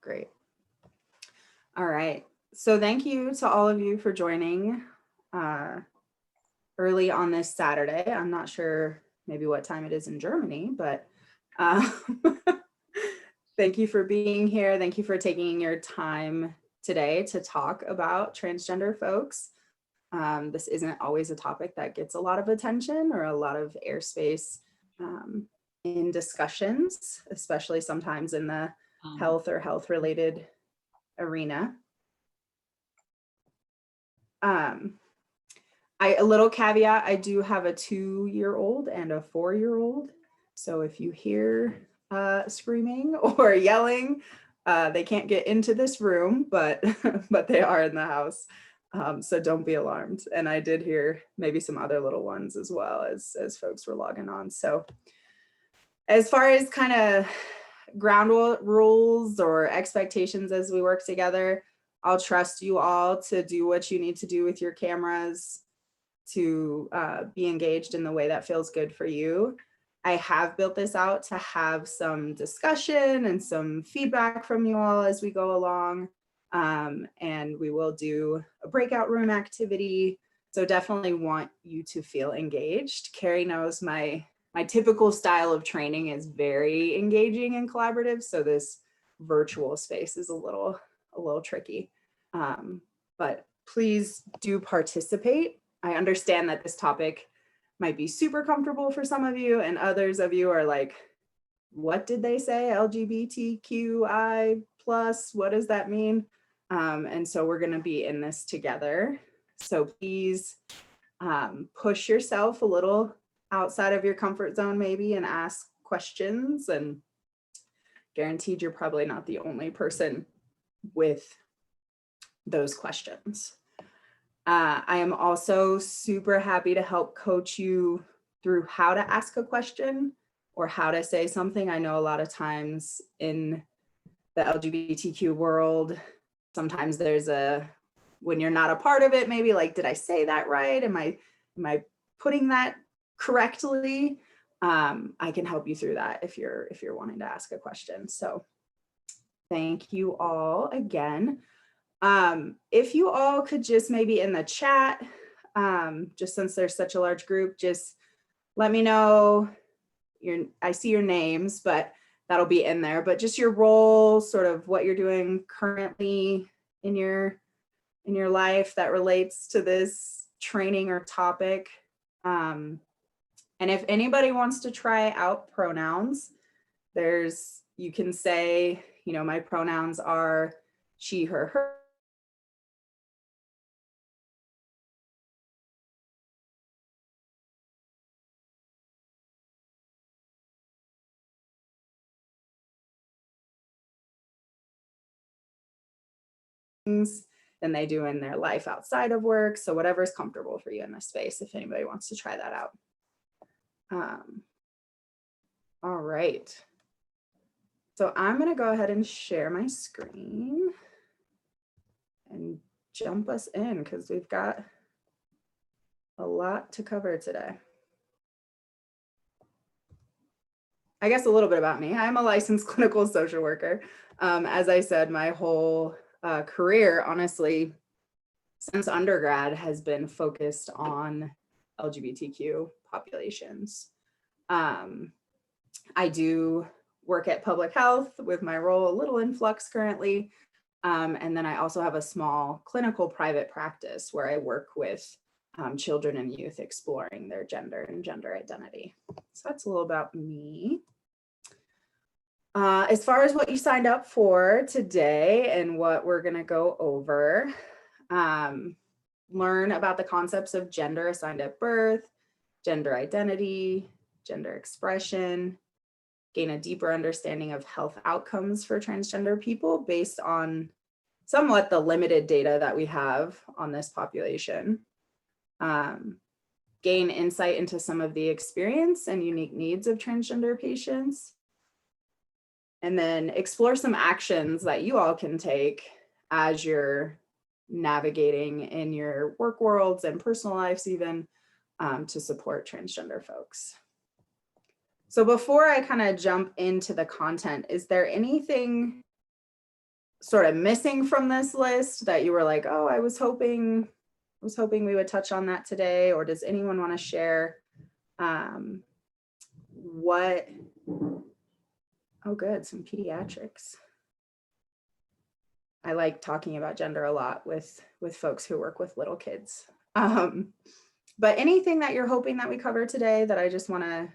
Great. All right. So thank you to all of you for joining early on this Saturday. I'm not sure maybe what time it is in Germany, but thank you for being here. Thank you for taking your time today to talk about transgender folks. This isn't always a topic that gets a lot of attention or a lot of airspace in discussions, especially sometimes in the health or health-related arena. A little caveat, I do have a 2-year-old and a 4-year-old. So if you hear screaming or yelling, they can't get into this room, but they are in the house. So don't be alarmed. And I did hear maybe some other little ones as well as folks were logging on. So as far as kind of ground rules or expectations as we work together, I'll trust you all to do what you need to do with your cameras to be engaged in the way that feels good for you. I have built this out to have some discussion and some feedback from you all as we go along. And we will do a breakout room activity. So definitely want you to feel engaged. Carrie knows my typical style of training is very engaging and collaborative. So this virtual space is a little tricky. But please do participate. I understand that this topic might be super comfortable for some of you, and others of you are like, what did they say? LGBTQI plus, what does that mean? And so we're gonna be in this together. So please push yourself a little outside of your comfort zone maybe and ask questions, and guaranteed you're probably not the only person with those questions. I am also super happy to help coach you through how to ask a question or how to say something. I know a lot of times in the LGBTQ world, sometimes there's when you're not a part of it, maybe like, did I say that right? Am I putting that correctly? I can help you through that if you're wanting to ask a question. So thank you all again. If you all could just maybe in the chat, just since there's such a large group, just let me know I see your names, but that'll be in there, but just your role, sort of what you're doing currently in your life that relates to this training or topic. And if anybody wants to try out pronouns, you can say, my pronouns are she, her. Than they do in their life outside of work. So whatever's comfortable for you in this space, if anybody wants to try that out. All right. So I'm going to go ahead and share my screen and jump us in because we've got a lot to cover today. I guess a little bit about me. I'm a licensed clinical social worker. As I said, my whole career, honestly, since undergrad has been focused on LGBTQ populations. I do work at public health with my role a little in flux currently. And then I also have a small clinical private practice where I work with children and youth exploring their gender and gender identity. So that's a little about me. As far as what you signed up for today and what we're gonna go over, learn about the concepts of gender assigned at birth, gender identity, gender expression, gain a deeper understanding of health outcomes for transgender people based on somewhat the limited data that we have on this population. Gain insight into some of the experience and unique needs of transgender patients. And then explore some actions that you all can take as you're navigating in your work worlds and personal lives even to support transgender folks. So before I kind of jump into the content, is there anything sort of missing from this list that you were like, oh, I was hoping we would touch on that today? Or does anyone want to share what, oh good, some pediatrics. I like talking about gender a lot with folks who work with little kids. But anything that you're hoping that we cover today that I just want to,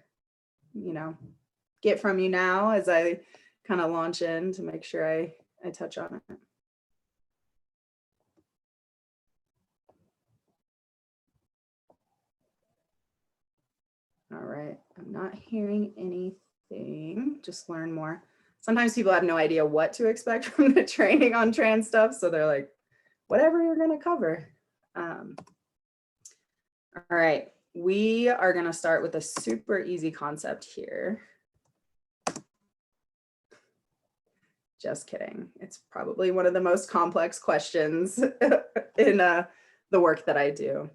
you know, get from you now as I kind of launch in to make sure I touch on it. All right, I'm not hearing anything, just learn more. Sometimes people have no idea what to expect from the training on trans stuff, so they're like, whatever you're gonna cover. All right, we are gonna start with a super easy concept here. Just kidding. It's probably one of the most complex questions in the work that I do.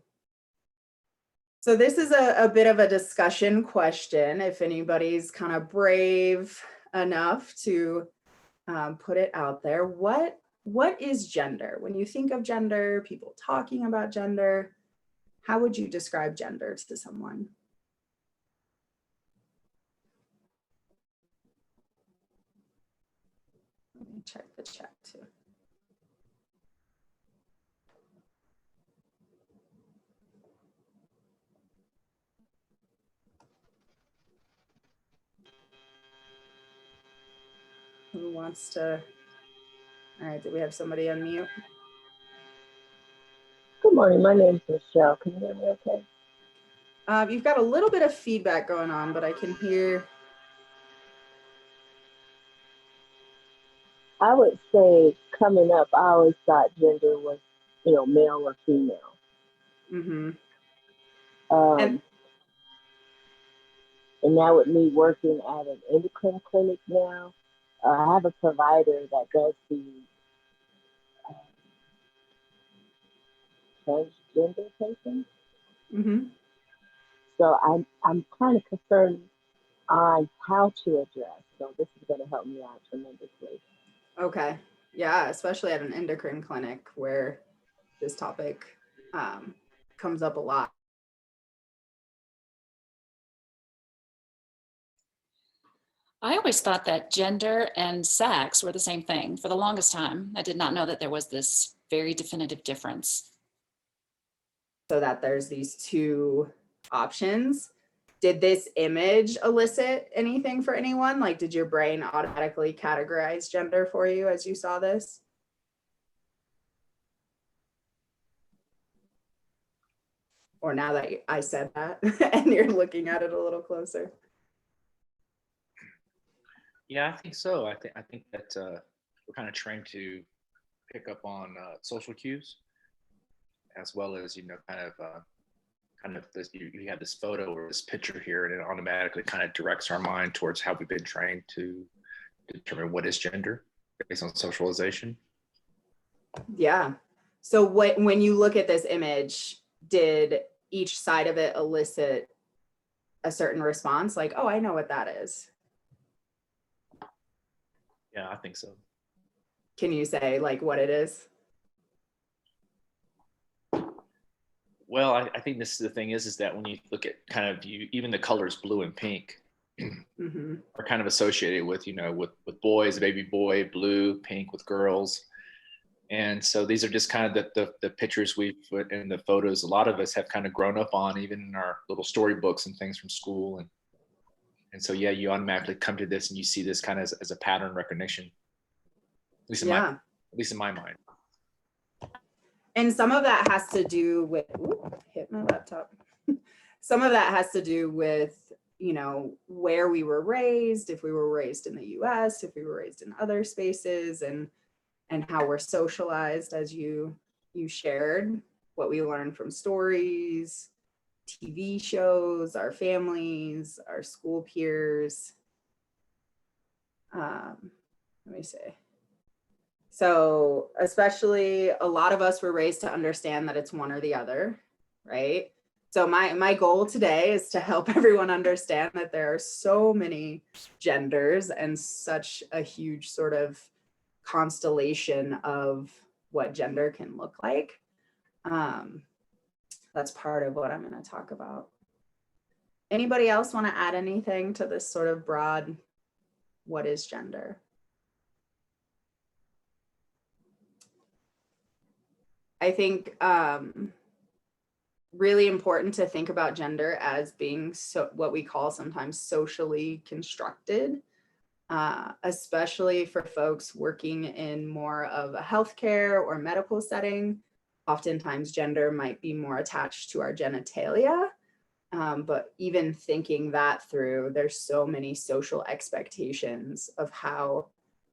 So this is a bit of a discussion question. If anybody's kind of brave enough to put it out there, what is gender? When you think of gender, people talking about gender, how would you describe gender to someone? Let me check the chat too. Who wants to? All right, do we have somebody unmute? Good morning, my name is Michelle. Can you hear me okay? You've got a little bit of feedback going on, but I can hear. I would say coming up, I always thought gender was, male or female. Mm-hmm. And now with me working at an endocrine clinic now, I have a provider that does the transgender patients. Mm-hmm. So I'm kind of concerned on how to address. So this is going to help me out tremendously. Okay. Yeah, especially at an endocrine clinic where this topic comes up a lot. I always thought that gender and sex were the same thing for the longest time. I did not know that there was this very definitive difference. So that there's these two options. Did this image elicit anything for anyone? Like, did your brain automatically categorize gender for you as you saw this? Or now that I said that and you're looking at it a little closer? Yeah, I think so. I think that we're kind of trained to pick up on social cues, as well as kind of this. You have this photo or this picture here, and it automatically kind of directs our mind towards how we've been trained to determine what is gender based on socialization. Yeah. So when you look at this image, did each side of it elicit a certain response? Like, oh, I know what that is. Yeah, I think so. Can you say like what it is? Well, I think this is the thing is that when you look at kind of even the colors blue and pink Mm-hmm. are kind of associated with, with boys, baby boy, blue, pink with girls. And so these are just kind of the pictures we put in the photos. A lot of us have kind of grown up on, even in our little storybooks and things from school. And so, yeah, you automatically come to this and you see this kind of as a pattern recognition, at least in my mind. And some of that has to do with, hit my laptop. Some of that has to do with, where we were raised, if we were raised in the US, if we were raised in other spaces, and how we're socialized, as you shared, what we learned from stories, TV shows, our families, our school peers. Let me see. So especially a lot of us were raised to understand that it's one or the other, right? So my goal today is to help everyone understand that there are so many genders and such a huge sort of constellation of what gender can look like. That's part of what I'm going to talk about. Anybody else want to add anything to this sort of broad, what is gender? I think really important to think about gender as being what we call sometimes socially constructed, especially for folks working in more of a healthcare or medical setting. Oftentimes gender might be more attached to our genitalia, but even thinking that through, there's so many social expectations of how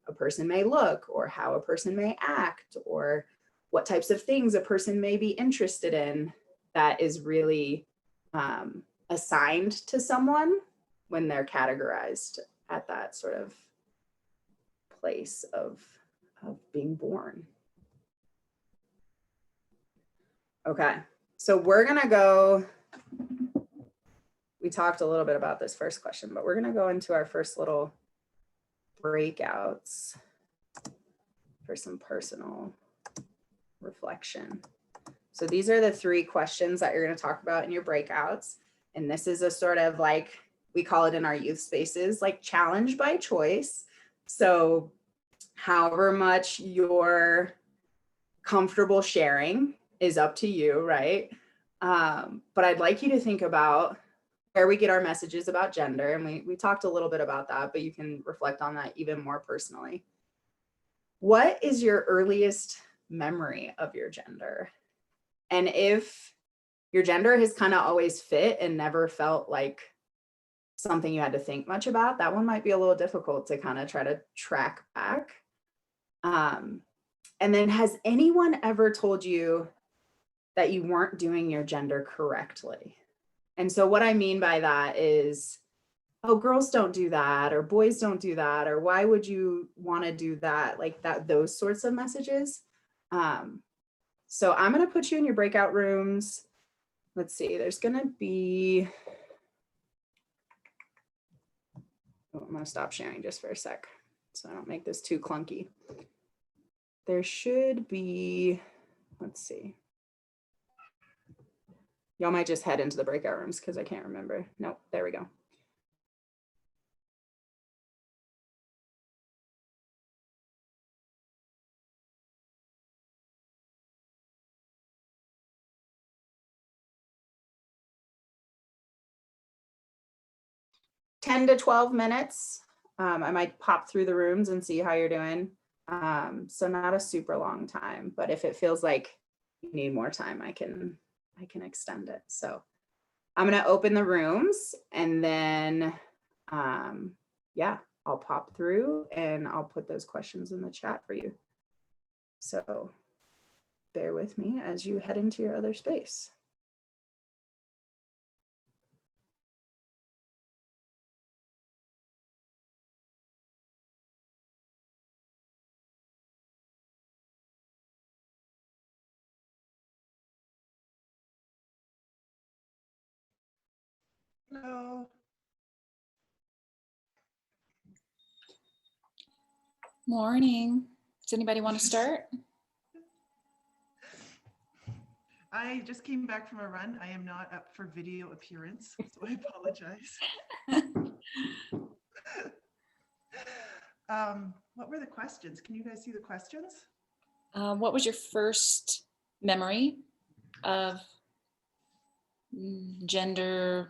a person may look or how a person may act or what types of things a person may be interested in that is really assigned to someone when they're categorized at that sort of place of being born. Okay, so we're gonna go, we talked a little bit about this first question, but we're gonna go into our first little breakouts for some personal reflection. So these are the 3 questions that you're going to talk about in your breakouts. And this is a sort of like, we call it in our youth spaces, like challenge by choice. So however much you're comfortable sharing is up to you, right? But I'd like you to think about where we get our messages about gender. And we talked a little bit about that, but you can reflect on that even more personally. What is your earliest memory of your gender? And if your gender has kind of always fit and never felt like something you had to think much about, that one might be a little difficult to kind of try to track back. And then has anyone ever told you that you weren't doing your gender correctly? And so what I mean by that is, oh, girls don't do that, or boys don't do that, or why would you want to do that? Like that, those sorts of messages. So I'm going to put you in your breakout rooms. Let's see, there's going to be, oh, I'm going to stop sharing just for a sec so I don't make this too clunky. There should be, let's see. Y'all might just head into the breakout rooms because I can't remember. Nope, there we go. $10 to 12 minutes. I might pop through the rooms and see how you're doing. So not a super long time, but if it feels like you need more time, I can extend it. So I'm gonna open the rooms and then yeah, I'll pop through and I'll put those questions in the chat for you. So bear with me as you head into your other space. Hello. Morning. Does anybody want to start? I just came back from a run. I am not up for video appearance, so I apologize. What were the questions? Can you guys see the questions? What was your first memory of gender?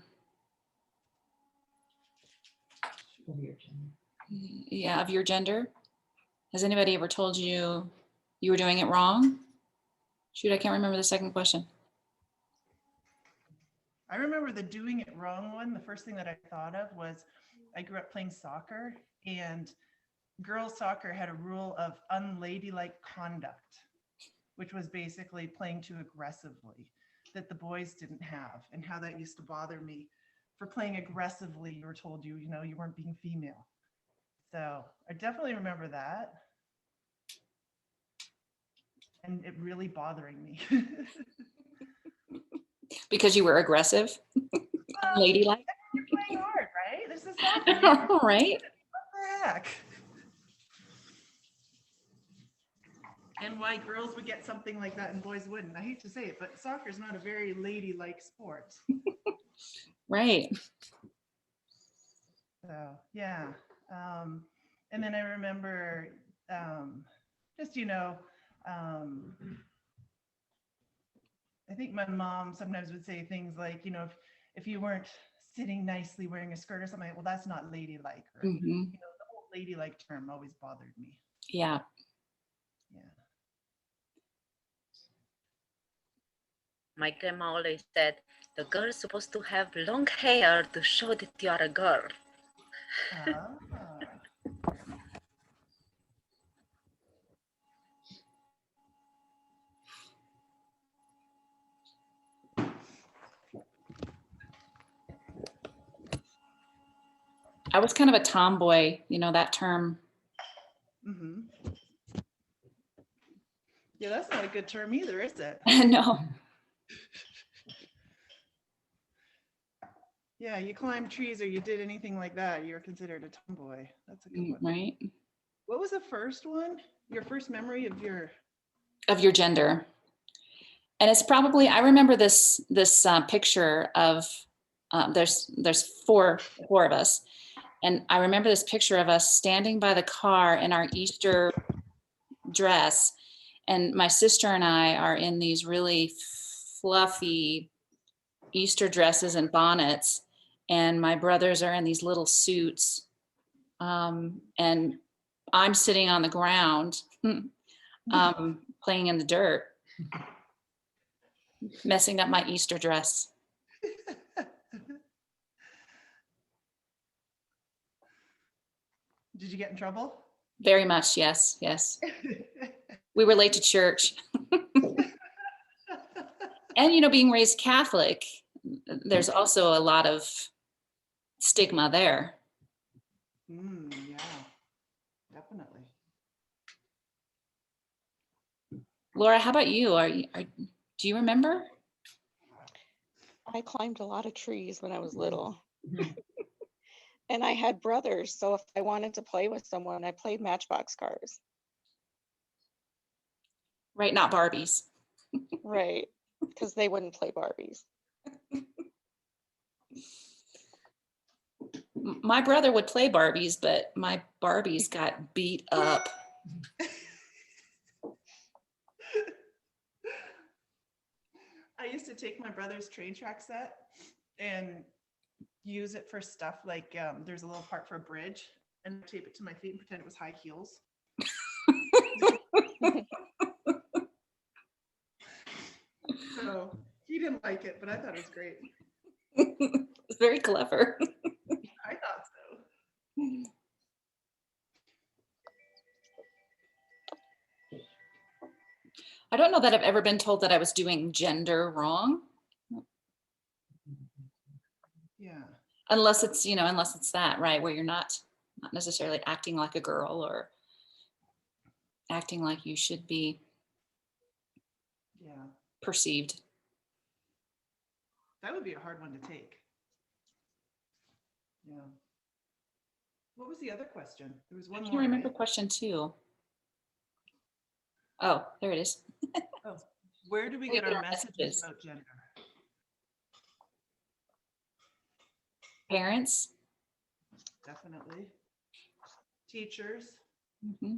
Yeah, of your gender. Has anybody ever told you you were doing it wrong? Shoot, I can't remember the second question. I remember the doing it wrong one. The first thing that I thought of was I grew up playing soccer, and girls soccer had a rule of unladylike conduct, which was basically playing too aggressively, that the boys didn't have, and how that used to bother me. For playing aggressively, you were told you weren't being female. So I definitely remember that. And it really bothering me. Because you were aggressive? Ladylike? You're playing hard, right? This is soccer. Right? What the heck? And why girls would get something like that and boys wouldn't. I hate to say it, but soccer is not a very ladylike sport. Right. So yeah. And then I remember just, I think my mom sometimes would say things like, if you weren't sitting nicely wearing a skirt or something, well, that's not ladylike. Or, Hmm. the whole ladylike term always bothered me. Yeah. Yeah. My grandma always said, the girl's supposed to have long hair to show that you are a girl. Ah. I was kind of a tomboy, that term. Mm-hmm. Yeah, that's not a good term either, is it? No. Yeah, you climbed trees or you did anything like that, you're considered a tomboy. That's a good one. Right. What was the first one? Your first memory of your... Of your gender. And it's probably, I remember this picture of, there's four of us. And I remember this picture of us standing by the car in our Easter dress. And my sister and I are in these really fluffy Easter dresses and bonnets. And my brothers are in these little suits. And I'm sitting on the ground, playing in the dirt, messing up my Easter dress. Did you get in trouble? Very much, yes, yes. We were late to church. And, being raised Catholic, there's also a lot of stigma there. Yeah, definitely. Laura, how about you? Do you remember? I climbed a lot of trees when I was little. And I had brothers, so if I wanted to play with someone, I played Matchbox cars. Right, not Barbies. Right, because they wouldn't play Barbies. My brother would play Barbies, but my Barbies got beat up. I used to take my brother's train track set and use it for stuff like there's a little part for a bridge and tape it to my feet and pretend it was high heels. So he didn't like it, but I thought it was great. It's very clever. I thought so. I don't know that I've ever been told that I was doing gender wrong. Yeah. Unless it's that, right, where you're not necessarily acting like a girl or acting like you should be Yeah. perceived. That would be a hard one to take. Yeah. What was the other question? There was one I more. can't remember right? question 2. Oh, there it is. Oh, where do we get our messages about gender? Parents. Definitely. Teachers. Mm-hmm.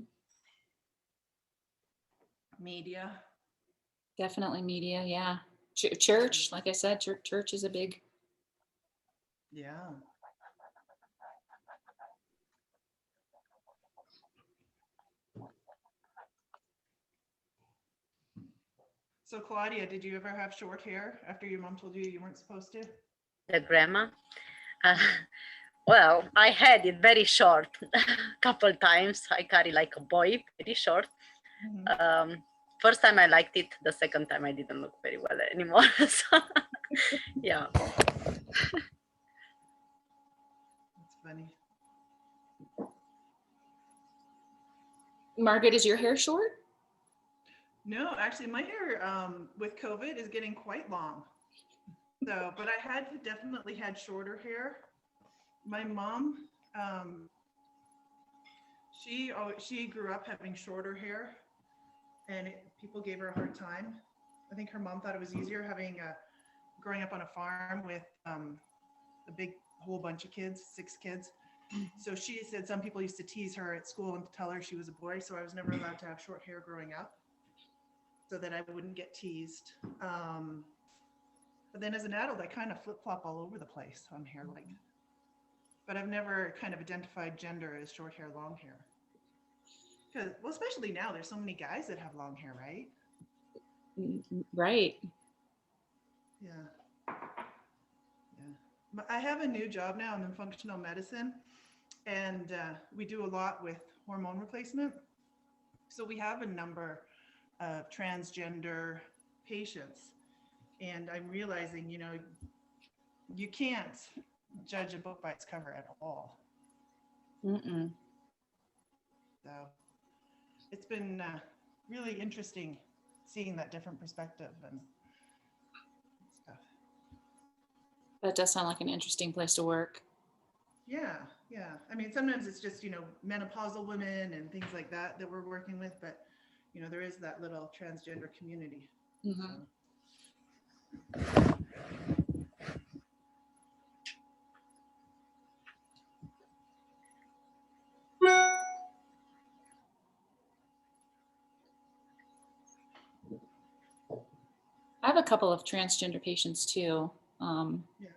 Media. Definitely media, yeah. Church, like I said, church is a big. Yeah. So Claudia, did you ever have short hair after your mom told you you weren't supposed to? The grandma. Well, I had it very short. Couple times. I carry like a boy, very short. Mm-hmm. First time I liked it. The second time I didn't look very well anymore. So, yeah. That's funny. Margaret, is your hair short? No, actually my hair with COVID is getting quite long. So, but I had definitely had shorter hair. My mom, she grew up having shorter hair, and people gave her a hard time. I think her mom thought it was easier growing up on a farm with a big whole bunch of kids, 6 kids. So she said some people used to tease her at school and tell her she was a boy. So I was never allowed to have short hair growing up so that I wouldn't get teased. But then as an adult, I kind of flip-flop all over the place on hair length. But I've never kind of identified gender as short hair, long hair. Because, well, especially now, there's so many guys that have long hair, right? Right. Yeah. Yeah. But I have a new job now. I'm in functional medicine, and we do a lot with hormone replacement. So we have a number of transgender patients, and I'm realizing, you know, you can't judge a book by its cover at all. Mm-mm. So it's been really interesting seeing that different perspective and stuff. That does sound like an interesting place to work. Yeah, yeah. I mean, sometimes it's just, you know, menopausal women and things like that that we're working with, but, you know, there is that little transgender community. Mm-hmm. So. I have a couple of transgender patients too. Yeah.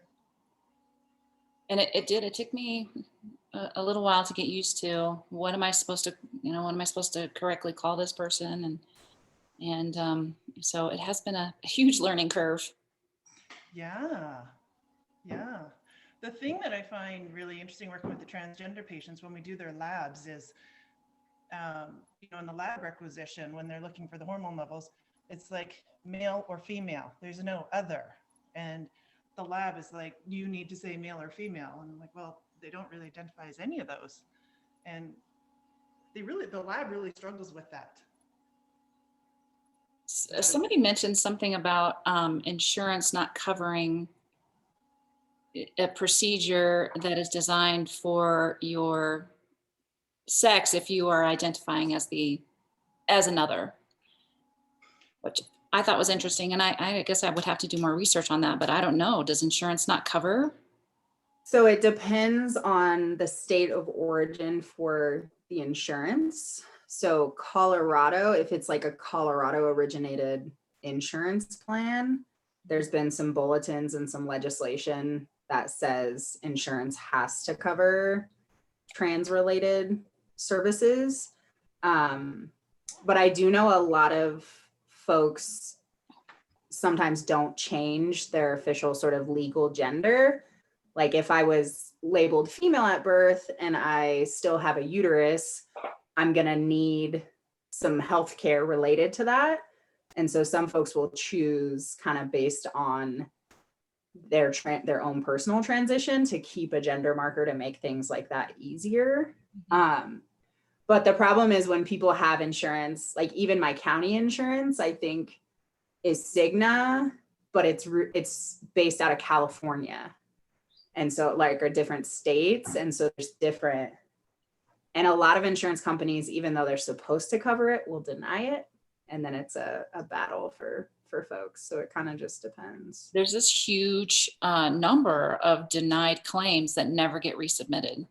And it took me a little while to get used to what am I supposed to correctly call this person? And so it has been a huge learning curve. Yeah. Yeah. The thing that I find really interesting working with the transgender patients when we do their labs is, you know, in the lab requisition, when they're looking for the hormone levels, it's like male or female. There's no other. And the lab is like, you need to say male or female. And I'm like, well, they don't really identify as any of those. And the lab really struggles with that. Somebody mentioned something about insurance not covering a procedure that is designed for your sex if you are identifying as another, which I thought was interesting. And I guess I would have to do more research on that, but I don't know. Does insurance not cover? So it depends on the state of origin for the insurance. So Colorado, if it's like a Colorado originated insurance plan, there's been some bulletins and some legislation that says insurance has to cover trans related services. But I do know a lot of folks sometimes don't change their official sort of legal gender. Like if I was labeled female at birth and I still have a uterus, I'm gonna need some healthcare related to that. And so some folks will choose kind of based on their own personal transition to keep a gender marker to make things like that easier. But the problem is when people have insurance, like even my county insurance, I think is Cigna, but it's based out of California. And so like are different states. And so there's different, and a lot of insurance companies, even though they're supposed to cover it, will deny it. And then it's a battle for folks. So it kind of just depends. There's this huge number of denied claims that never get resubmitted.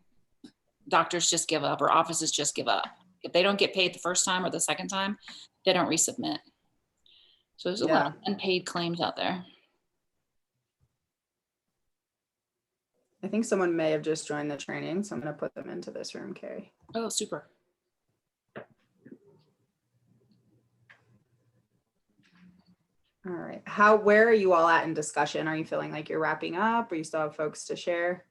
Doctors just give up or offices just give up. If they don't get paid the first time or the second time, they don't resubmit. So there's a lot of unpaid claims out there. I think someone may have just joined the training, so I'm going to put them into this room, Carrie. Oh, super. All right. Where are you all at in discussion? Are you feeling like you're wrapping up or you still have folks to share?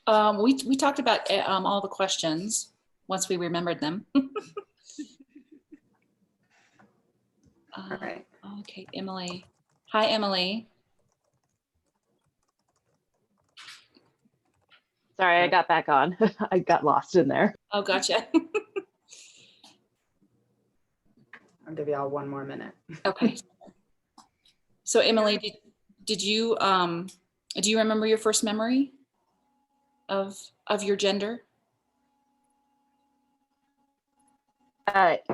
We talked about all the questions once we remembered them. All right. Okay, Emily. Hi, Emily. Sorry, I got back on. I got lost in there. Oh, gotcha. I'll give you all one more minute. Okay. So Emily, did you do you remember your first memory of your gender?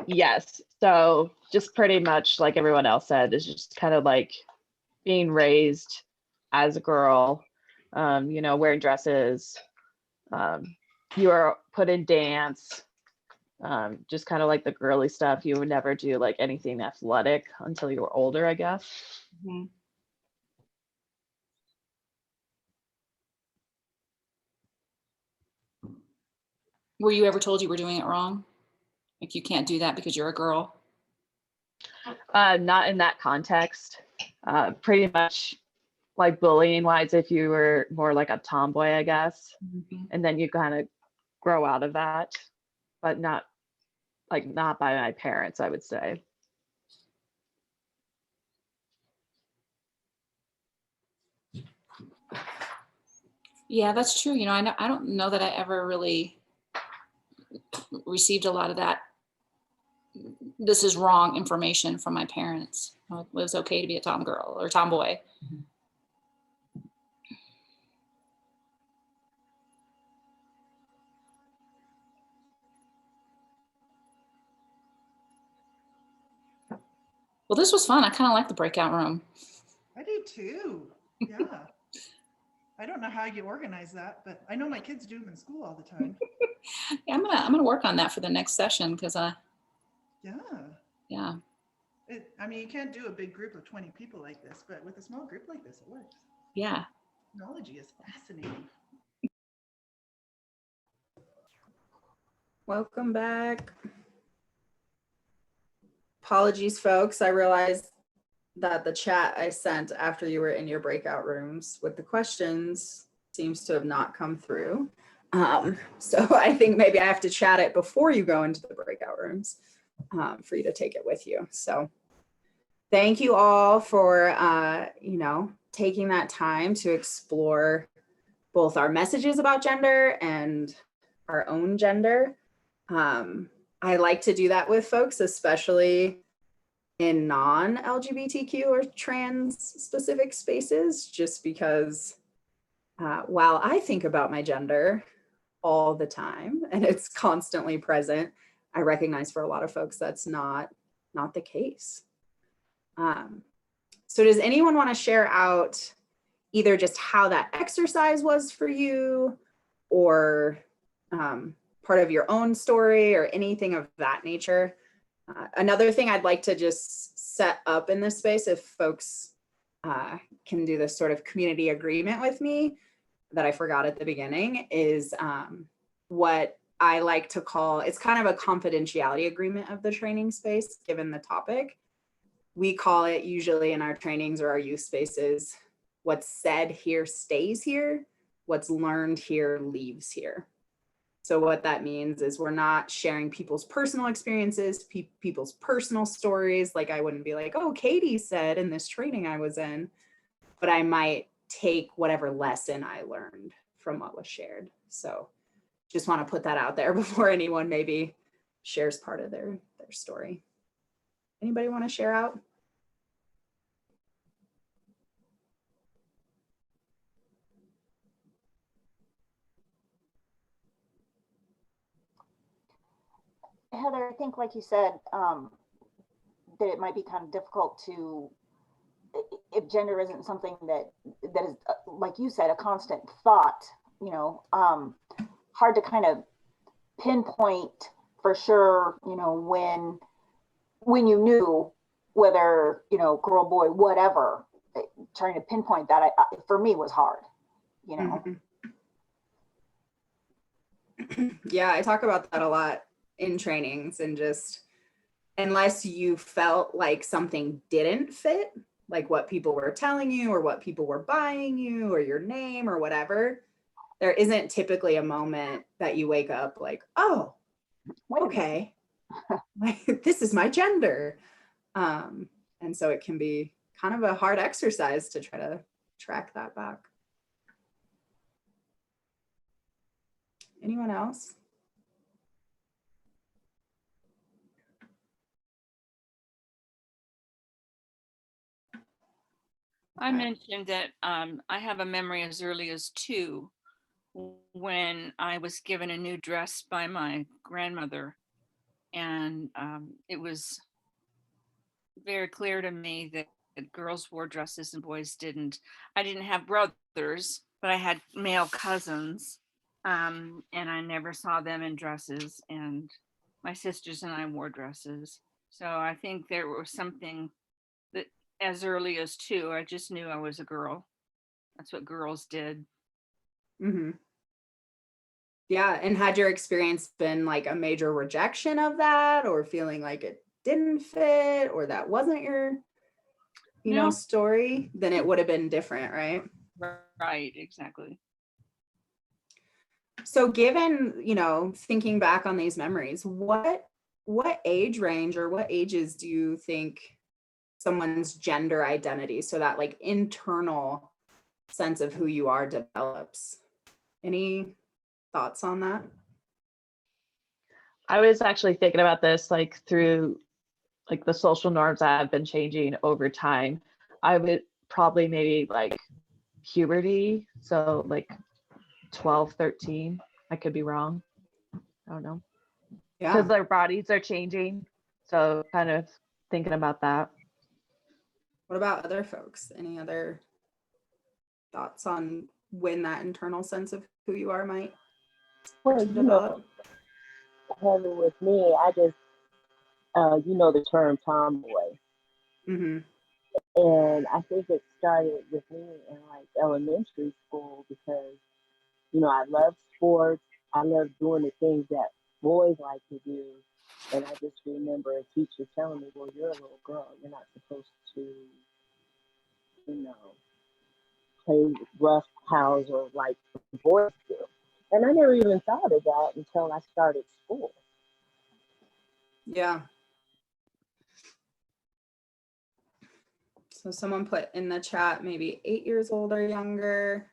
Yes. So just pretty much like everyone else said, it's just kind of like being raised as a girl, wearing dresses. You are put in dance, just kind of like the girly stuff. You would never do like anything athletic until you were older, I guess. Mhm. Were you ever told you were doing it wrong? Like you can't do that because you're a girl? Not in that context. Pretty much like bullying wise, if you were more like a tomboy, I guess, and then you kind of grow out of that, but not by my parents, I would say. Yeah, that's true. I don't know that I ever really received a lot of that. This is wrong information from my parents. It was okay to be a tom girl or tomboy. Well, this was fun. I kind of like the breakout room. I do too. Yeah. I don't know how you organize that, but I know my kids do them in school all the time. Yeah, I'm gonna work on that for the next session because Yeah. yeah. You can't do a big group of 20 people like this, but with a small group like this, it works. Yeah. Technology is fascinating. Welcome back. Apologies, folks. I realized that the chat I sent after you were in your breakout rooms with the questions seems to have not come through. So I think maybe I have to chat it before you go into the breakout rooms for you to take it with you. So thank you all for, taking that time to explore both our messages about gender and our own gender. I like to do that with folks, especially in non-LGBTQ or trans specific spaces, just because while I think about my gender all the time and it's constantly present, I recognize for a lot of folks that's not the case. So does anyone want to share out either just how that exercise was for you or part of your own story or anything of that nature? Another thing I'd like to just set up in this space, if folks can do this sort of community agreement with me that I forgot at the beginning, is what I like to call, it's kind of a confidentiality agreement of the training space, given the topic. We call it usually in our trainings or our youth spaces, what's said here stays here, what's learned here leaves here. So what that means is we're not sharing people's personal experiences, people's personal stories. Like I wouldn't be like, oh, Katie said in this training I was in, but I might take whatever lesson I learned from what was shared. So just want to put that out there before anyone maybe shares part of their story. Anybody want to share out? Heather, I think like you said, that it might be kind of difficult to, if gender isn't something that is, like you said, a constant thought, hard to kind of pinpoint for sure, when you knew whether, girl, boy, whatever, trying to pinpoint that for me was hard, Mm-hmm. Yeah, I talk about that a lot in trainings, and just unless you felt like something didn't fit, like what people were telling you or what people were buying you or your name or whatever, there isn't typically a moment that you wake up like, oh, okay, this is my gender. And so it can be kind of a hard exercise to try to track that back. Anyone else? I mentioned that I have a memory as early as 2 when I was given a new dress by my grandmother. And it was very clear to me that girls wore dresses and boys didn't. I didn't have brothers, but I had male cousins, and I never saw them in dresses. And my sisters and I wore dresses. So I think there was something that as early as 2, I just knew I was a girl. That's what girls did. Mm-hmm. Yeah. And had your experience been like a major rejection of that, or feeling like it didn't fit, or that wasn't your, No. story, then it would have been different, right? Right, exactly. So given, thinking back on these memories, what age range or what ages do you think someone's gender identity, so that like internal sense of who you are, develops? Any thoughts on that? I was actually thinking about this like through like the social norms that have been changing over time. I would probably maybe like puberty, so like 12, 13. I could be wrong. I don't know. Yeah. Because their bodies are changing. So kind of thinking about that. What about other folks? Any other thoughts on when that internal sense of who you are might Well, develop? Heather, with me, I just, the term tomboy. Mm-hmm. And I think it started with me in like elementary school because, I love sports. I love doing the things that boys like to do. And I just remember a teacher telling me, well, you're a little girl. You're not supposed to, play rough house or like boys do. And I never even thought of that until I started school. Yeah. So someone put in the chat, maybe 8 years old or younger.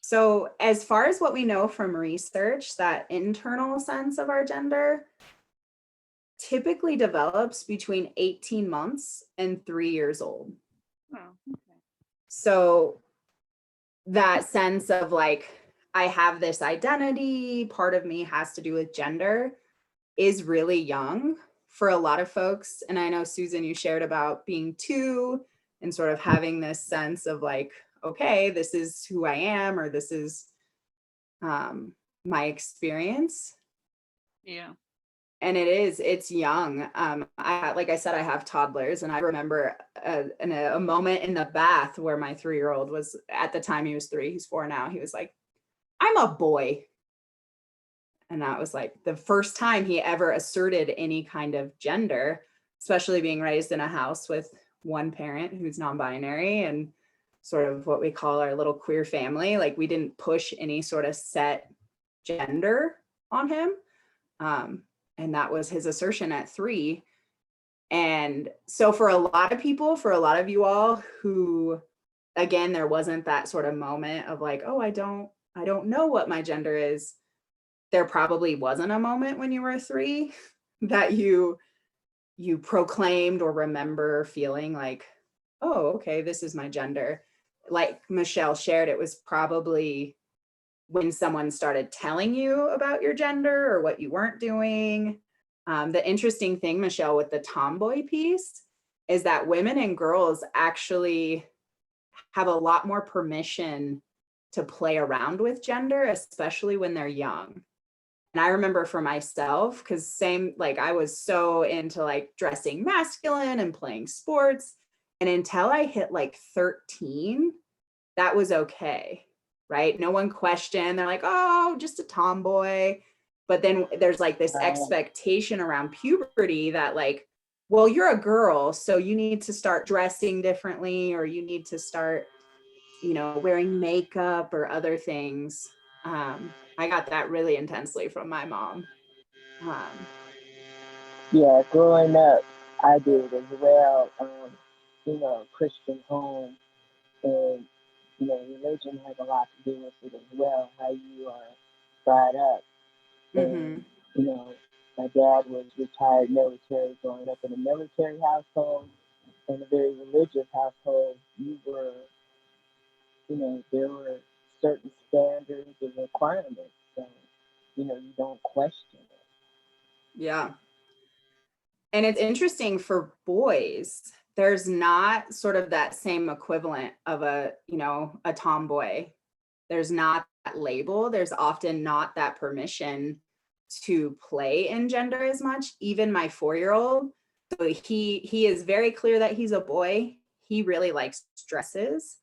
So as far as what we know from research, that internal sense of our gender typically develops between 18 months and 3 years old. Oh, okay. So that sense of like, I have this identity, part of me has to do with gender, is really young for a lot of folks. And I know, Susan, you shared about being 2 and sort of having this sense of like, okay, this is who I am, or this is my experience. Yeah. And it's young. Like I said, I have toddlers, and I remember a moment in the bath where my 3-year-old was, at the time he was 3, he's 4 now. He was like, I'm a boy. And that was like the first time he ever asserted any kind of gender, especially being raised in a house with one parent who's non-binary and sort of what we call our little queer family. Like, we didn't push any sort of set gender on him. And that was his assertion at 3. And so for a lot of people, for a lot of you all who, again, there wasn't that sort of moment of like, oh, I don't know what my gender is. There probably wasn't a moment when you were 3 that you proclaimed or remember feeling like, oh, okay, this is my gender. Like Michelle shared, it was probably when someone started telling you about your gender or what you weren't doing. The interesting thing, Michelle, with the tomboy piece is that women and girls actually have a lot more permission to play around with gender, especially when they're young. And I remember for myself, because same, like I was so into like dressing masculine and playing sports. And until I hit like 13, that was okay, right? No one questioned. They're like, oh, just a tomboy. But then there's like this expectation around puberty that like, well, you're a girl, so you need to start dressing differently, or you need to start, wearing makeup or other things. I got that really intensely from my mom. Yeah, growing up, I did as well. Christian home, and religion has a lot to do with it as well. How you are brought up, and my dad was retired military, growing up in a military household, in a very religious household. There were certain standards and requirements. So you don't question it. Yeah. And it's interesting for boys, there's not sort of that same equivalent of a, a tomboy. There's not that label. There's often not that permission to play in gender as much. Even my 4-year-old, so he is very clear that he's a boy. He really likes dresses,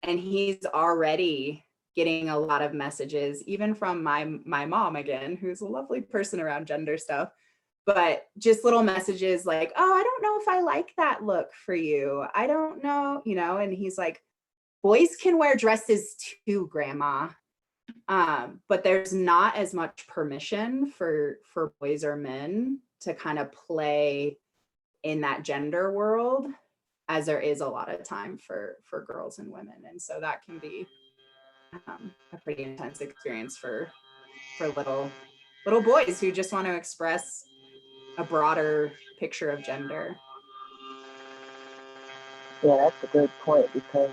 and he's already getting a lot of messages, even from my mom again, who's a lovely person around gender stuff. But just little messages like, oh, I don't know if I like that look for you. I don't know, and he's like, boys can wear dresses too, grandma. But there's not as much permission for boys or men to kind of play in that gender world as there is a lot of time for girls and women. And so that can be a pretty intense experience for little boys who just want to express a broader picture of gender. Yeah, that's a good point, because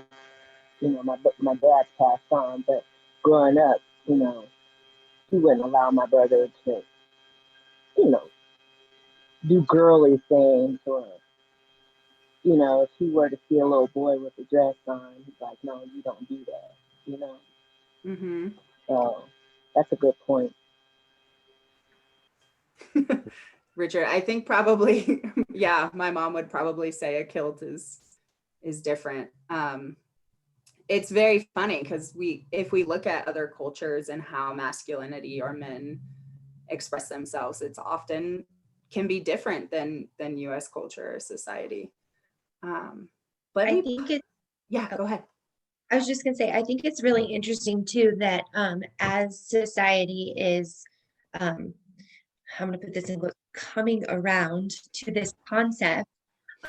my dad passed on, but growing up, he wouldn't allow my brother to, do girly things, or if he were to see a little boy with a dress on, he's like, no, you don't do that, Mm-hmm. So that's a good point. Richard, I think probably, yeah, my mom would probably say a kilt is different. It's very funny because if we look at other cultures and how masculinity or men express themselves, it's often can be different than US culture or society. But I think it's, yeah, go ahead. I was just gonna say, I think it's really interesting too that as society is, I'm gonna put this in quotes, coming around to this concept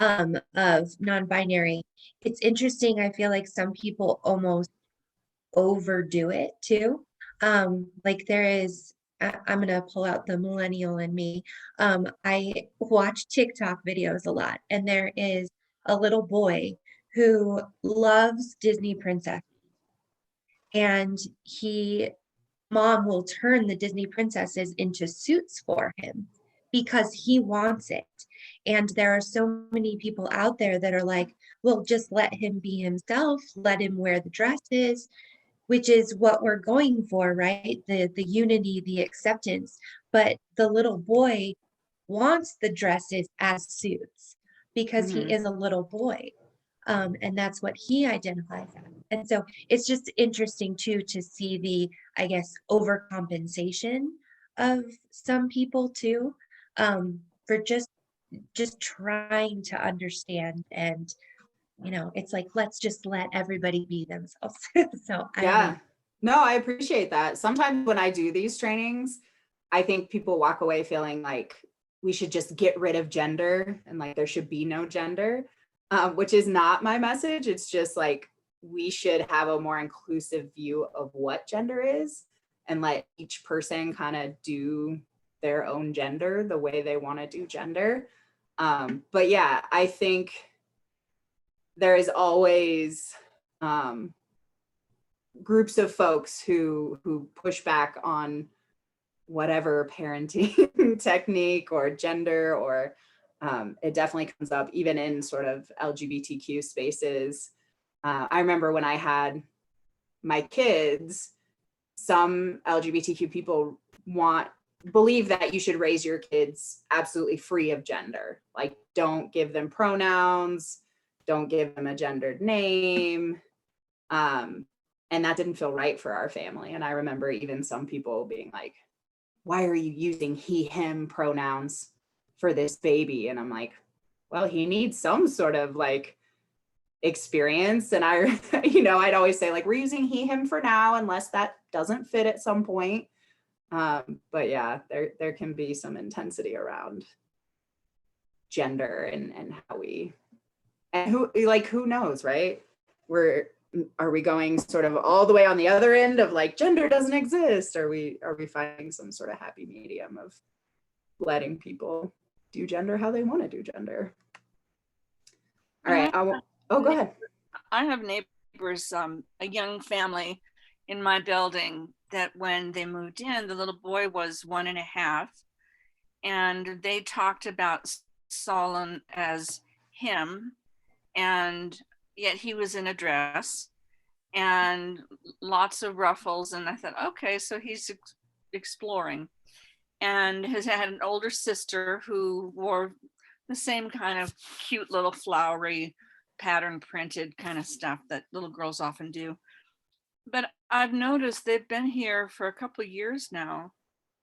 of non-binary, it's interesting. I feel like some people almost overdo it too. Like there is, I'm gonna pull out the millennial in me. I watch TikTok videos a lot, and there is a little boy who loves Disney princess, and mom will turn the Disney princesses into suits for him because he wants it. And there are so many people out there that are like, well, just let him be himself, let him wear the dresses, which is what we're going for, right? The unity, the acceptance. But the little boy wants the dresses as suits because he is a little boy. And that's what he identifies as. And so it's just interesting too to see the, I guess, overcompensation of some people too, for just trying to understand. And it's like, let's just let everybody be themselves. So yeah, no, I appreciate that. Sometimes when I do these trainings, I think people walk away feeling like we should just get rid of gender and like there should be no gender, which is not my message. It's just like we should have a more inclusive view of what gender is and let each person kind of do their own gender the way they want to do gender. But yeah, I think there is always groups of folks who push back on whatever parenting technique or gender, or it definitely comes up even in sort of LGBTQ spaces. I remember when I had my kids, some LGBTQ people believe that you should raise your kids absolutely free of gender. Like, don't give them pronouns, don't give them a gendered name. And that didn't feel right for our family. And I remember even some people being like, why are you using he, him pronouns for this baby? And I'm like, well, he needs some sort of like experience. And I, I'd always say like, we're using he, him for now, unless that doesn't fit at some point. But yeah, there can be some intensity around gender and how who knows, right? Are we going sort of all the way on the other end of like gender doesn't exist? Are we finding some sort of happy medium of letting people do gender how they want to do gender? All right. Go ahead. I have neighbors, a young family, in my building that when they moved in, the little boy was 1.5, and they talked about Solon as him, and yet he was in a dress and lots of ruffles. And I thought, okay, so he's exploring. And has had an older sister who wore the same kind of cute little flowery pattern printed kind of stuff that little girls often do. But I've noticed they've been here for a couple of years now,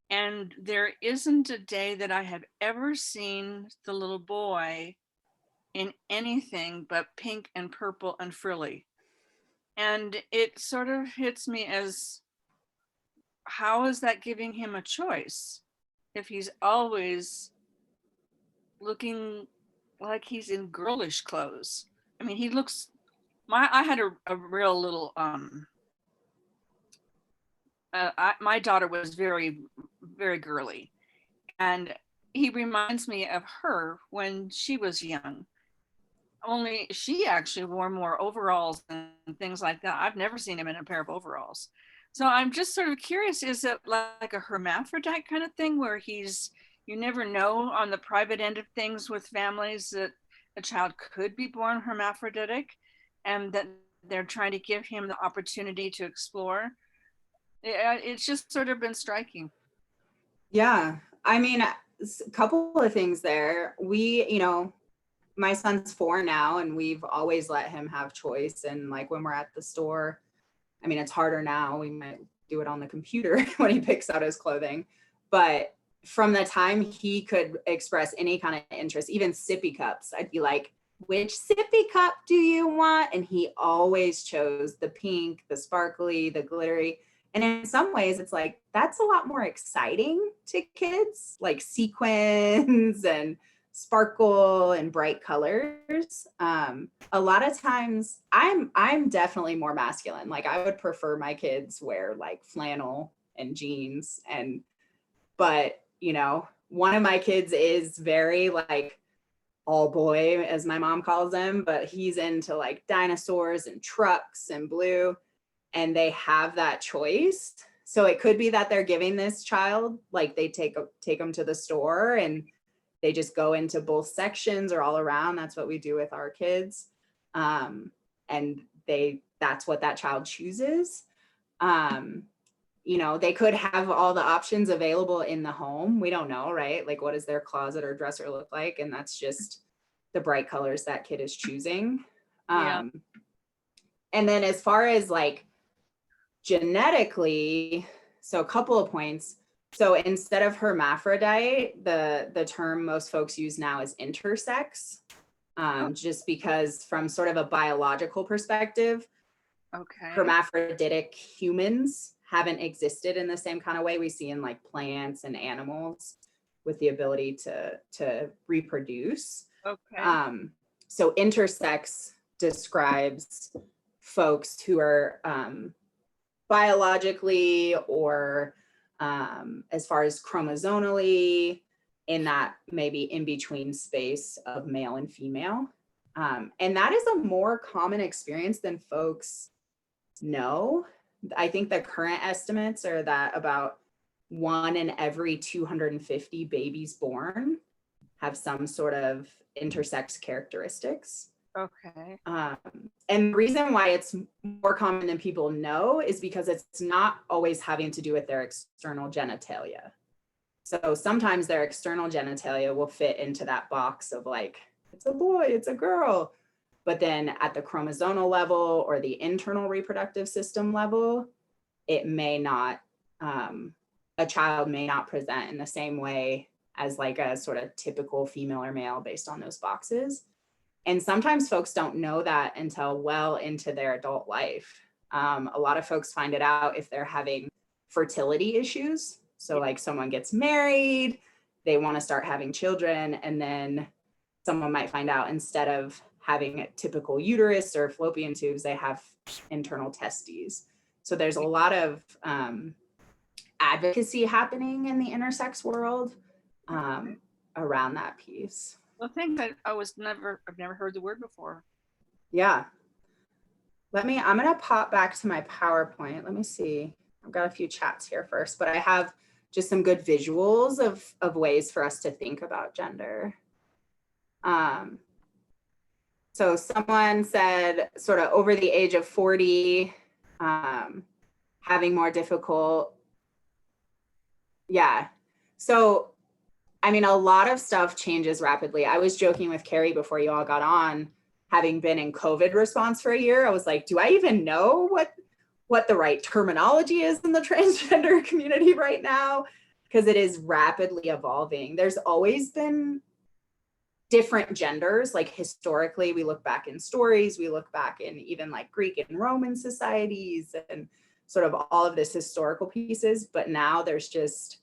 and there isn't a day that I have ever seen the little boy in anything but pink and purple and frilly. And it sort of hits me as, how is that giving him a choice if he's always looking like he's in girlish clothes? I mean, he looks, I had a real little, my daughter was very, very girly. And he reminds me of her when she was young. Only she actually wore more overalls and things like that. I've never seen him in a pair of overalls. So I'm just sort of curious, is it like a hermaphrodite kind of thing where you never know on the private end of things with families that a child could be born hermaphroditic and that they're trying to give him the opportunity to explore? It's just sort of been striking. Yeah. I mean, a couple of things there. My son's 4 now, and we've always let him have choice. And like when we're at the store, I mean, it's harder now. We might do it on the computer when he picks out his clothing. But from the time he could express any kind of interest, even sippy cups, I'd be like, which sippy cup do you want? And he always chose the pink, the sparkly, the glittery. And in some ways, it's like, that's a lot more exciting to kids, like sequins and sparkle and bright colors. A lot of times I'm definitely more masculine. Like I would prefer my kids wear like flannel and jeans, but one of my kids is very like all boy, as my mom calls him, but he's into like dinosaurs and trucks and blue, and they have that choice. So it could be that they're giving this child, like they take them to the store and they just go into both sections or all around. That's what we do with our kids. And that's what that child chooses. They could have all the options available in the home. We don't know, right? Like what does their closet or dresser look like? And that's just the bright colors that kid is choosing. Yeah. And then as far as like genetically, so a couple of points. So instead of hermaphrodite, the term most folks use now is intersex, just because from sort of a biological perspective, hermaphroditic humans haven't existed in the same kind of way we see in like plants and animals with the ability to reproduce. So intersex describes folks who are biologically or as far as chromosomally in that maybe in between space of male and female. And that is a more common experience than folks know. I think the current estimates are that about 1 in every 250 babies born have some sort of intersex characteristics. And the reason why it's more common than people know is because it's not always having to do with their external genitalia. So sometimes their external genitalia will fit into that box of like, it's a boy, it's a girl. But then at the chromosomal level or the internal reproductive system level, it may not, a child may not present in the same way as like a sort of typical female or male based on those boxes. And sometimes folks don't know that until well into their adult life. A lot of folks find it out if they're having fertility issues. So like someone gets married, they want to start having children, and then someone might find out instead of having a typical uterus or fallopian tubes, they have internal testes. So there's a lot of advocacy happening in the intersex world around that piece. Well, thanks. I've never heard the word before. Yeah. I'm gonna pop back to my PowerPoint. Let me see. I've got a few chats here first, but I have just some good visuals of ways for us to think about gender. So someone said sort of over the age of 40, having more difficult. Yeah. So, I mean, a lot of stuff changes rapidly. I was joking with Carrie before you all got on, having been in COVID response for a year. I was like, do I even know what the right terminology is in the transgender community right now? Because it is rapidly evolving. There's always been different genders. Like historically, we look back in stories, we look back in even like Greek and Roman societies and sort of all of this historical pieces. But now there's just,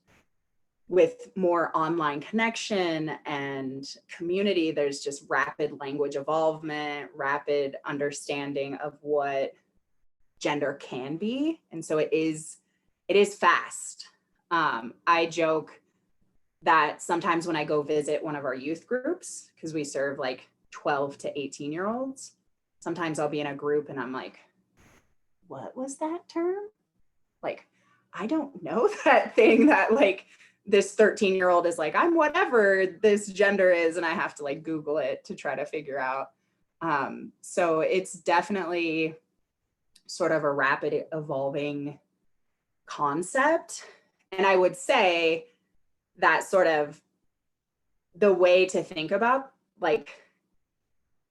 with more online connection and community, there's just rapid language evolvement, rapid understanding of what gender can be. And so it is fast. I joke that sometimes when I go visit one of our youth groups, because we serve like 12 to 18-year-olds, sometimes I'll be in a group and I'm like, what was that term? Like, I don't know that thing that like this 13-year-old is like, I'm whatever this gender is, and I have to like Google it to try to figure out. So it's definitely sort of a rapid evolving concept. And I would say that sort of the way to think about like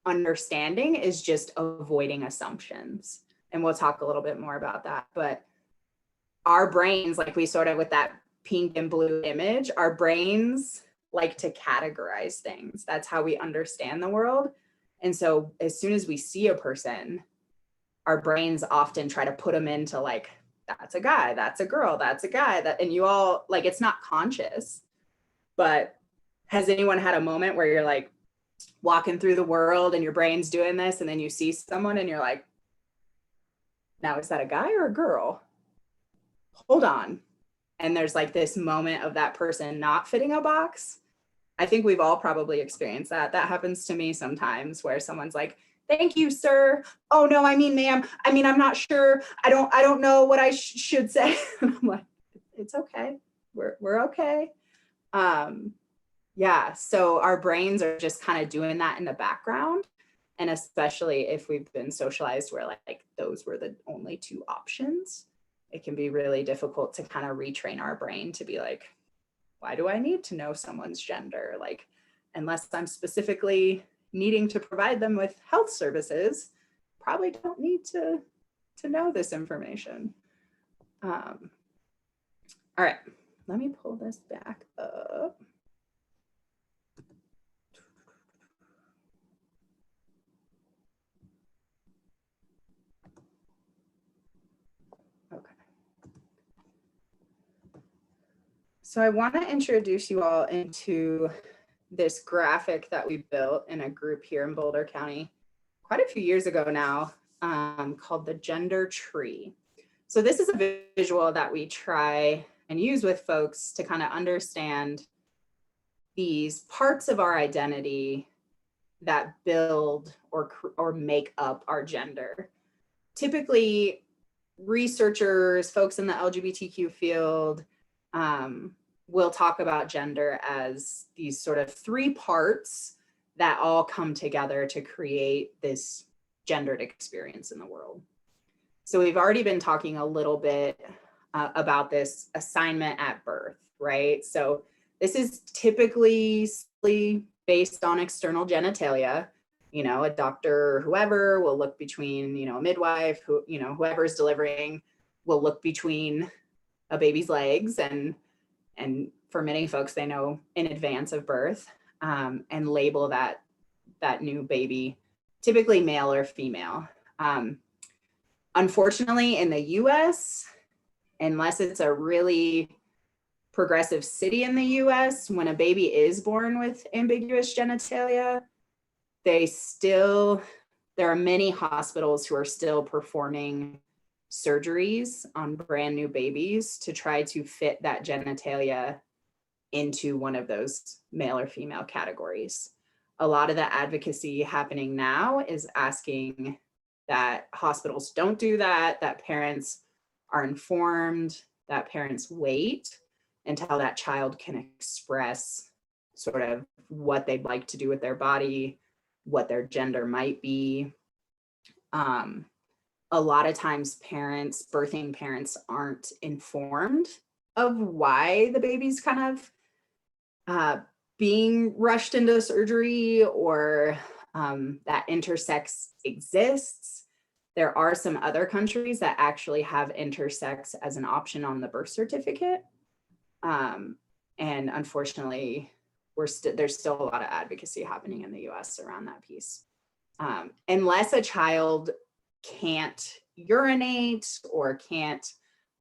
understanding is just avoiding assumptions. And we'll talk a little bit more about that. But our brains, like we sort of with that pink and blue image, our brains like to categorize things. That's how we understand the world. And so as soon as we see a person, our brains often try to put them into like, that's a guy, that's a girl, that's a guy, that, and you all like, it's not conscious, but has anyone had a moment where you're like walking through the world and your brain's doing this, and then you see someone and you're like, now is that a guy or a girl? Hold on. And there's like this moment of that person not fitting a box. I think we've all probably experienced that. That happens to me sometimes where someone's like, thank you, sir. Oh no, I mean, ma'am. I mean, I'm not sure. I don't know what I should say. And I'm like, it's okay. We're okay. Yeah. So our brains are just kind of doing that in the background. And especially if we've been socialized where like those were the only two options, it can be really difficult to kind of retrain our brain to be like, why do I need to know someone's gender? Like, unless I'm specifically needing to provide them with health services, probably don't need to know this information. All right, let me pull this back up. Okay. So I want to introduce you all into this graphic that we built in a group here in Boulder County quite a few years ago now, called the Gender Tree. So this is a visual that we try and use with folks to kind of understand these parts of our identity that build or make up our gender. Typically, researchers, folks in the LGBTQ field, will talk about gender as these sort of three parts that all come together to create this gendered experience in the world. So we've already been talking a little bit about this assignment at birth, right? So this is typically based on external genitalia. You know, a doctor or whoever will look between, you know, a midwife, who, you know, whoever's delivering will look between a baby's legs, and for many folks, they know in advance of birth, and label that new baby, typically male or female. Unfortunately, in the US, unless it's a really progressive city in the US, when a baby is born with ambiguous genitalia, there are many hospitals who are still performing surgeries on brand new babies to try to fit that genitalia into one of those male or female categories. A lot of the advocacy happening now is asking that hospitals don't do that, that parents are informed, that parents wait until that child can express sort of what they'd like to do with their body, what their gender might be. A lot of times birthing parents aren't informed of why the baby's kind of being rushed into surgery, or that intersex exists. There are some other countries that actually have intersex as an option on the birth certificate. And unfortunately, there's still a lot of advocacy happening in the US around that piece. Unless a child can't urinate or can't,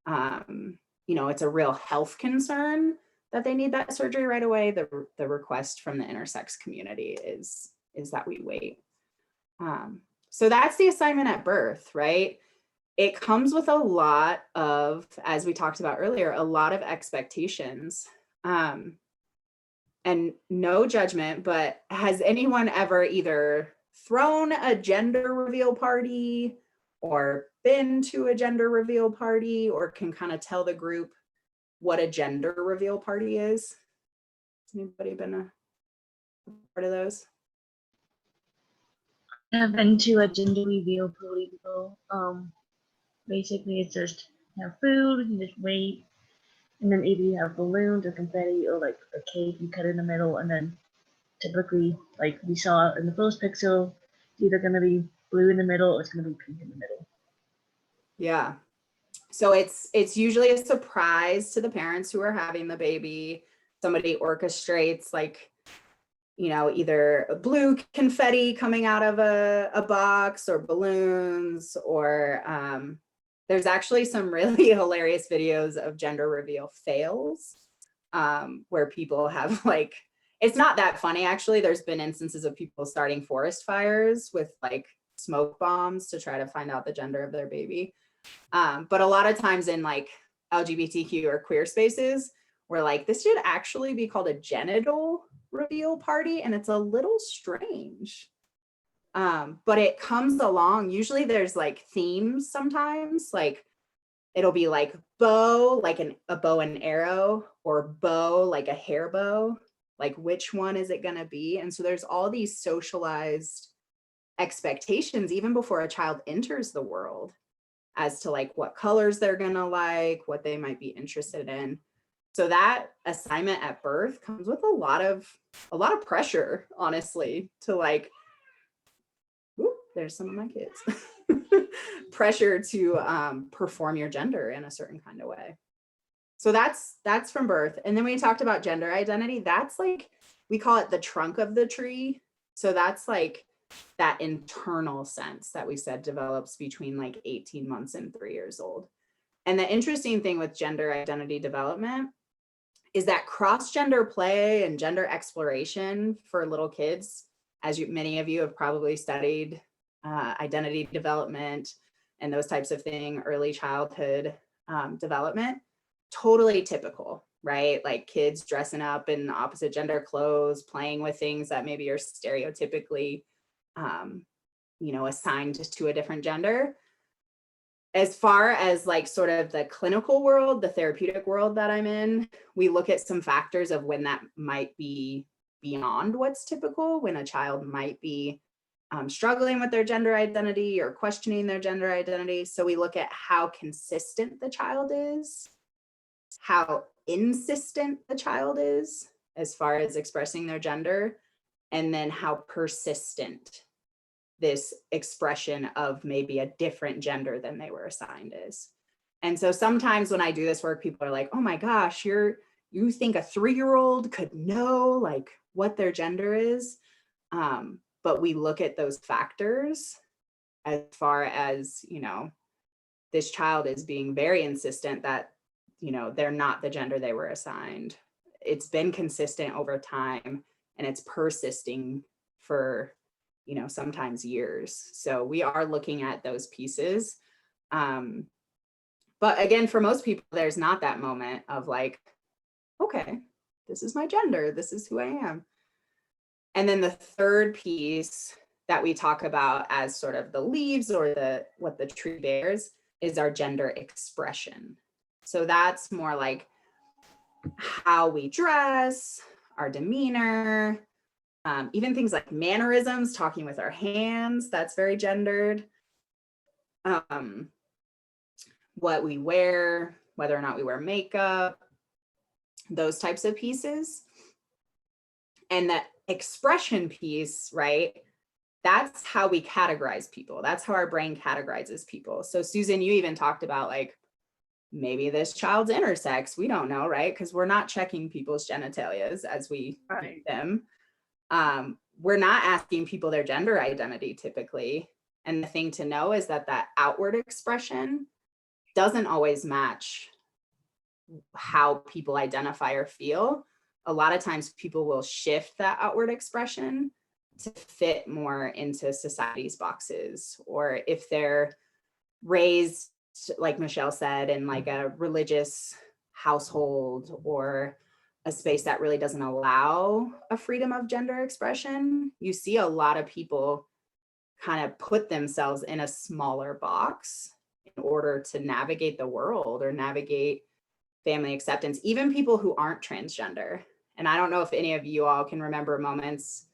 it's a real health concern that they need that surgery right away, the request from the intersex community is that we wait. So that's the assignment at birth, right? It comes with a lot of, as we talked about earlier, a lot of expectations. And no judgment, but has anyone ever either thrown a gender reveal party or been to a gender reveal party, or can kind of tell the group what a gender reveal party is? Has anybody been a part of those? I've been to a gender reveal party before. Basically it's just have food and just wait, and then either you have balloons or confetti or like a cake you cut in the middle, and then typically, like we saw in the first pixel, it's either gonna be blue in the middle or it's gonna be pink in the middle. Yeah. So it's usually a surprise to the parents who are having the baby. Somebody orchestrates, like, either a blue confetti coming out of a box, or balloons, or there's actually some really hilarious videos of gender reveal fails, where people have like, it's not that funny actually. There's been instances of people starting forest fires with like smoke bombs to try to find out the gender of their baby. But a lot of times in like LGBTQ or queer spaces, we're like, this should actually be called a genital reveal party, and it's a little strange. But it comes along, usually there's like themes sometimes, like it'll be like bow, like a bow and arrow, or bow, like a hair bow, like which one is it gonna be? And so there's all these socialized expectations even before a child enters the world as to like what colors they're gonna like, what they might be interested in. So that assignment at birth comes with a lot of pressure, honestly, to like, ooh, there's some of my kids. Pressure to perform your gender in a certain kind of way. So that's from birth. And then we talked about gender identity. That's like, we call it the trunk of the tree. So that's like that internal sense that we said develops between like 18 months and 3 years old. And the interesting thing with gender identity development is that cross-gender play and gender exploration for little kids, as many of you have probably studied identity development and those types of things, early childhood development, totally typical, right? Like kids dressing up in opposite gender clothes, playing with things that maybe are stereotypically, assigned to a different gender. As far as like sort of the clinical world, the therapeutic world that I'm in, we look at some factors of when that might be beyond what's typical, when a child might be struggling with their gender identity or questioning their gender identity. So we look at how consistent the child is, how insistent the child is as far as expressing their gender, and then how persistent this expression of maybe a different gender than they were assigned is. And so sometimes when I do this work, people are like, oh my gosh, you think a 3-year-old could know like what their gender is? But we look at those factors as far as, this child is being very insistent that, they're not the gender they were assigned. It's been consistent over time, and it's persisting for, sometimes years. So we are looking at those pieces. But again, for most people, there's not that moment of like, okay, this is my gender, this is who I am. And then the third piece that we talk about as sort of the leaves or what the tree bears is our gender expression. So that's more like how we dress, our demeanor, even things like mannerisms, talking with our hands, that's very gendered. What we wear, whether or not we wear makeup, those types of pieces. And that expression piece, right? That's how we categorize people. That's how our brain categorizes people. So Susan, you even talked about like, maybe this child's intersex. We don't know, right? Because we're not checking people's genitalias as we meet them. We're not asking people their gender identity typically. And the thing to know is that that outward expression doesn't always match how people identify or feel. A lot of times people will shift that outward expression to fit more into society's boxes, or if they're raised, like Michelle said, in like a religious household or a space that really doesn't allow a freedom of gender expression, you see a lot of people kind of put themselves in a smaller box in order to navigate the world or navigate family acceptance, even people who aren't transgender. And I don't know if any of you all can remember moments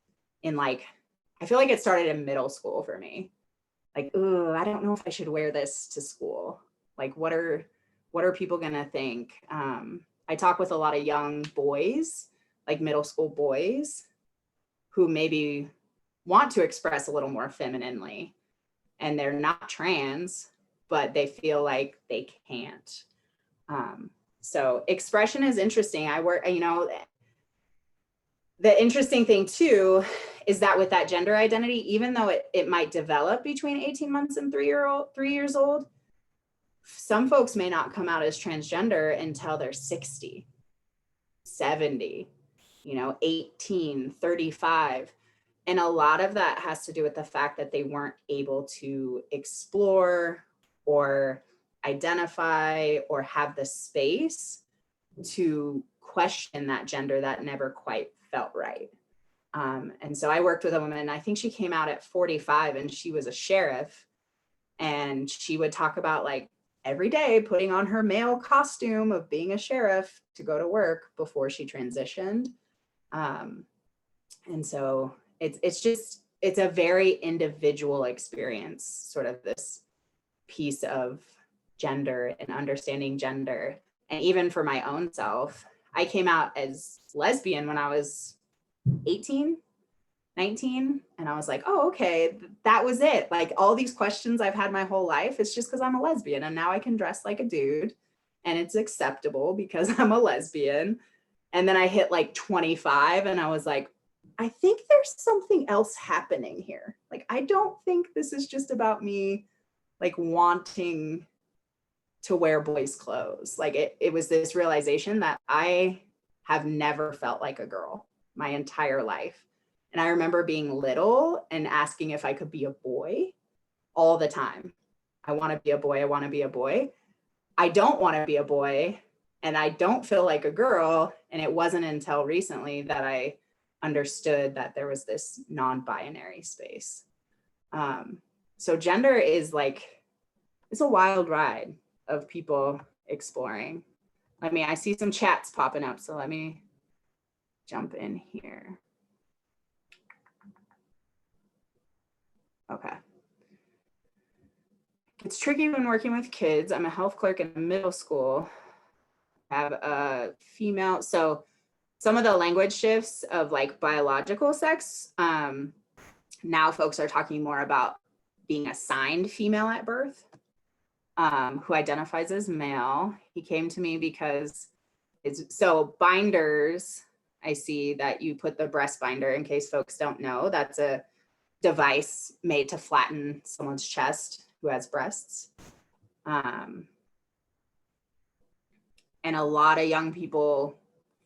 in like, I feel like it started in middle school for me. Like, ooh, I don't know if I should wear this to school. Like, what are people gonna think? I talk with a lot of young boys, like middle school boys, who maybe want to express a little more femininely, and they're not trans, but they feel like they can't. So expression is interesting. I work, you know, the interesting thing too is that with that gender identity, even though it might develop between 18 months and 3 years old, some folks may not come out as transgender until they're 60, 70, 18, 35. And a lot of that has to do with the fact that they weren't able to explore or identify or have the space to question that gender that never quite felt right. And so I worked with a woman, I think she came out at 45 and she was a sheriff, and she would talk about like every day putting on her male costume of being a sheriff to go to work before she transitioned. And so it's a very individual experience, sort of this piece of gender and understanding gender. And even for my own self, I came out as lesbian when I was 18, 19. And I was like, oh, okay, that was it. Like all these questions I've had my whole life, it's just because I'm a lesbian. And now I can dress like a dude and it's acceptable because I'm a lesbian. And then I hit like 25 and I was like, I think there's something else happening here. Like, I don't think this is just about me like wanting to wear boys' clothes. Like it was this realization that I have never felt like a girl my entire life. And I remember being little and asking if I could be a boy all the time. I want to be a boy. I want to be a boy. I don't want to be a boy. And I don't feel like a girl. And it wasn't until recently that I understood that there was this non-binary space. So gender is like, it's a wild ride of people exploring. I see some chats popping up, so let me jump in here. Okay. It's tricky when working with kids. I'm a health clerk in a middle school. I have a female, so some of the language shifts of like biological sex, now folks are talking more about being assigned female at birth, who identifies as male. He came to me because so binders, I see that you put the breast binder, in case folks don't know, that's a device made to flatten someone's chest who has breasts. And a lot of young people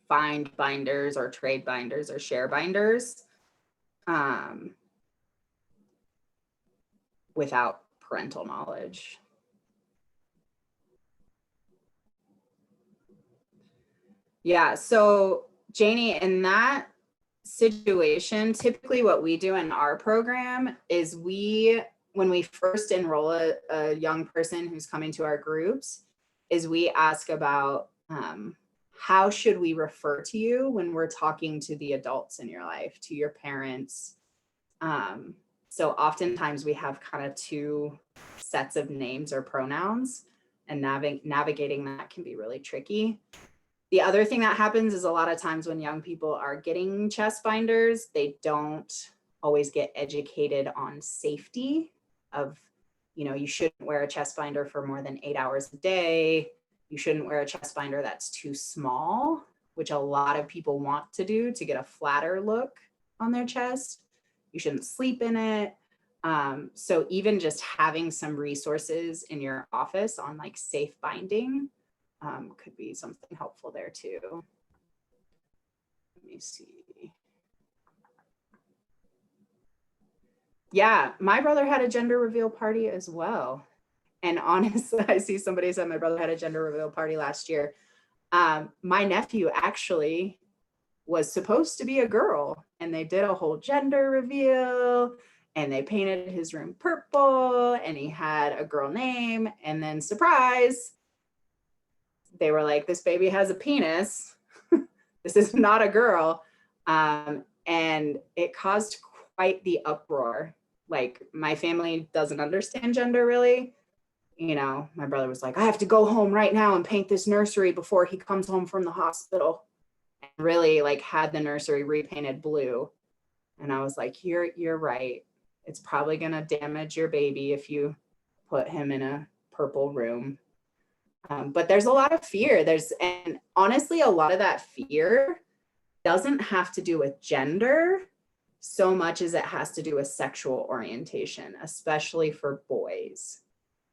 find binders or trade binders or share binders without parental knowledge. Yeah, so Janie, in that situation, typically what we do in our program is when we first enroll a young person who's coming to our groups, is we ask about how should we refer to you when we're talking to the adults in your life, to your parents. So oftentimes we have kind of two sets of names or pronouns, and navigating that can be really tricky. The other thing that happens is a lot of times when young people are getting chest binders, they don't always get educated on safety of, you shouldn't wear a chest binder for more than 8 hours a day. You shouldn't wear a chest binder that's too small, which a lot of people want to do to get a flatter look on their chest. You shouldn't sleep in it. So even just having some resources in your office on like safe binding could be something helpful there too. Let me see. Yeah, my brother had a gender reveal party as well. And honestly, I see somebody said my brother had a gender reveal party last year. My nephew actually was supposed to be a girl, and they did a whole gender reveal, and they painted his room purple, and he had a girl name, and then surprise, they were like, this baby has a penis. This is not a girl. And it caused quite the uproar. Like, my family doesn't understand gender really. My brother was like, I have to go home right now and paint this nursery before he comes home from the hospital. And really like had the nursery repainted blue. And I was like, you're right. It's probably gonna damage your baby if you put him in a purple room. But there's a lot of fear. And honestly, a lot of that fear doesn't have to do with gender so much as it has to do with sexual orientation, especially for boys.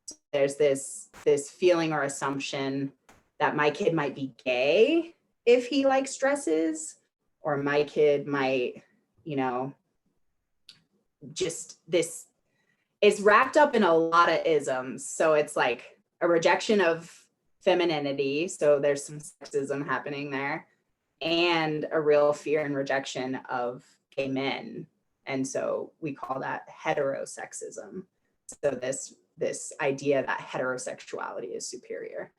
So there's this feeling or assumption that my kid might be gay if he likes dresses, or my kid might, just this is wrapped up in a lot of isms. So it's like a rejection of femininity. So there's some sexism happening there, and a real fear and rejection of gay men. And so we call that heterosexism. So this idea that heterosexuality is superior.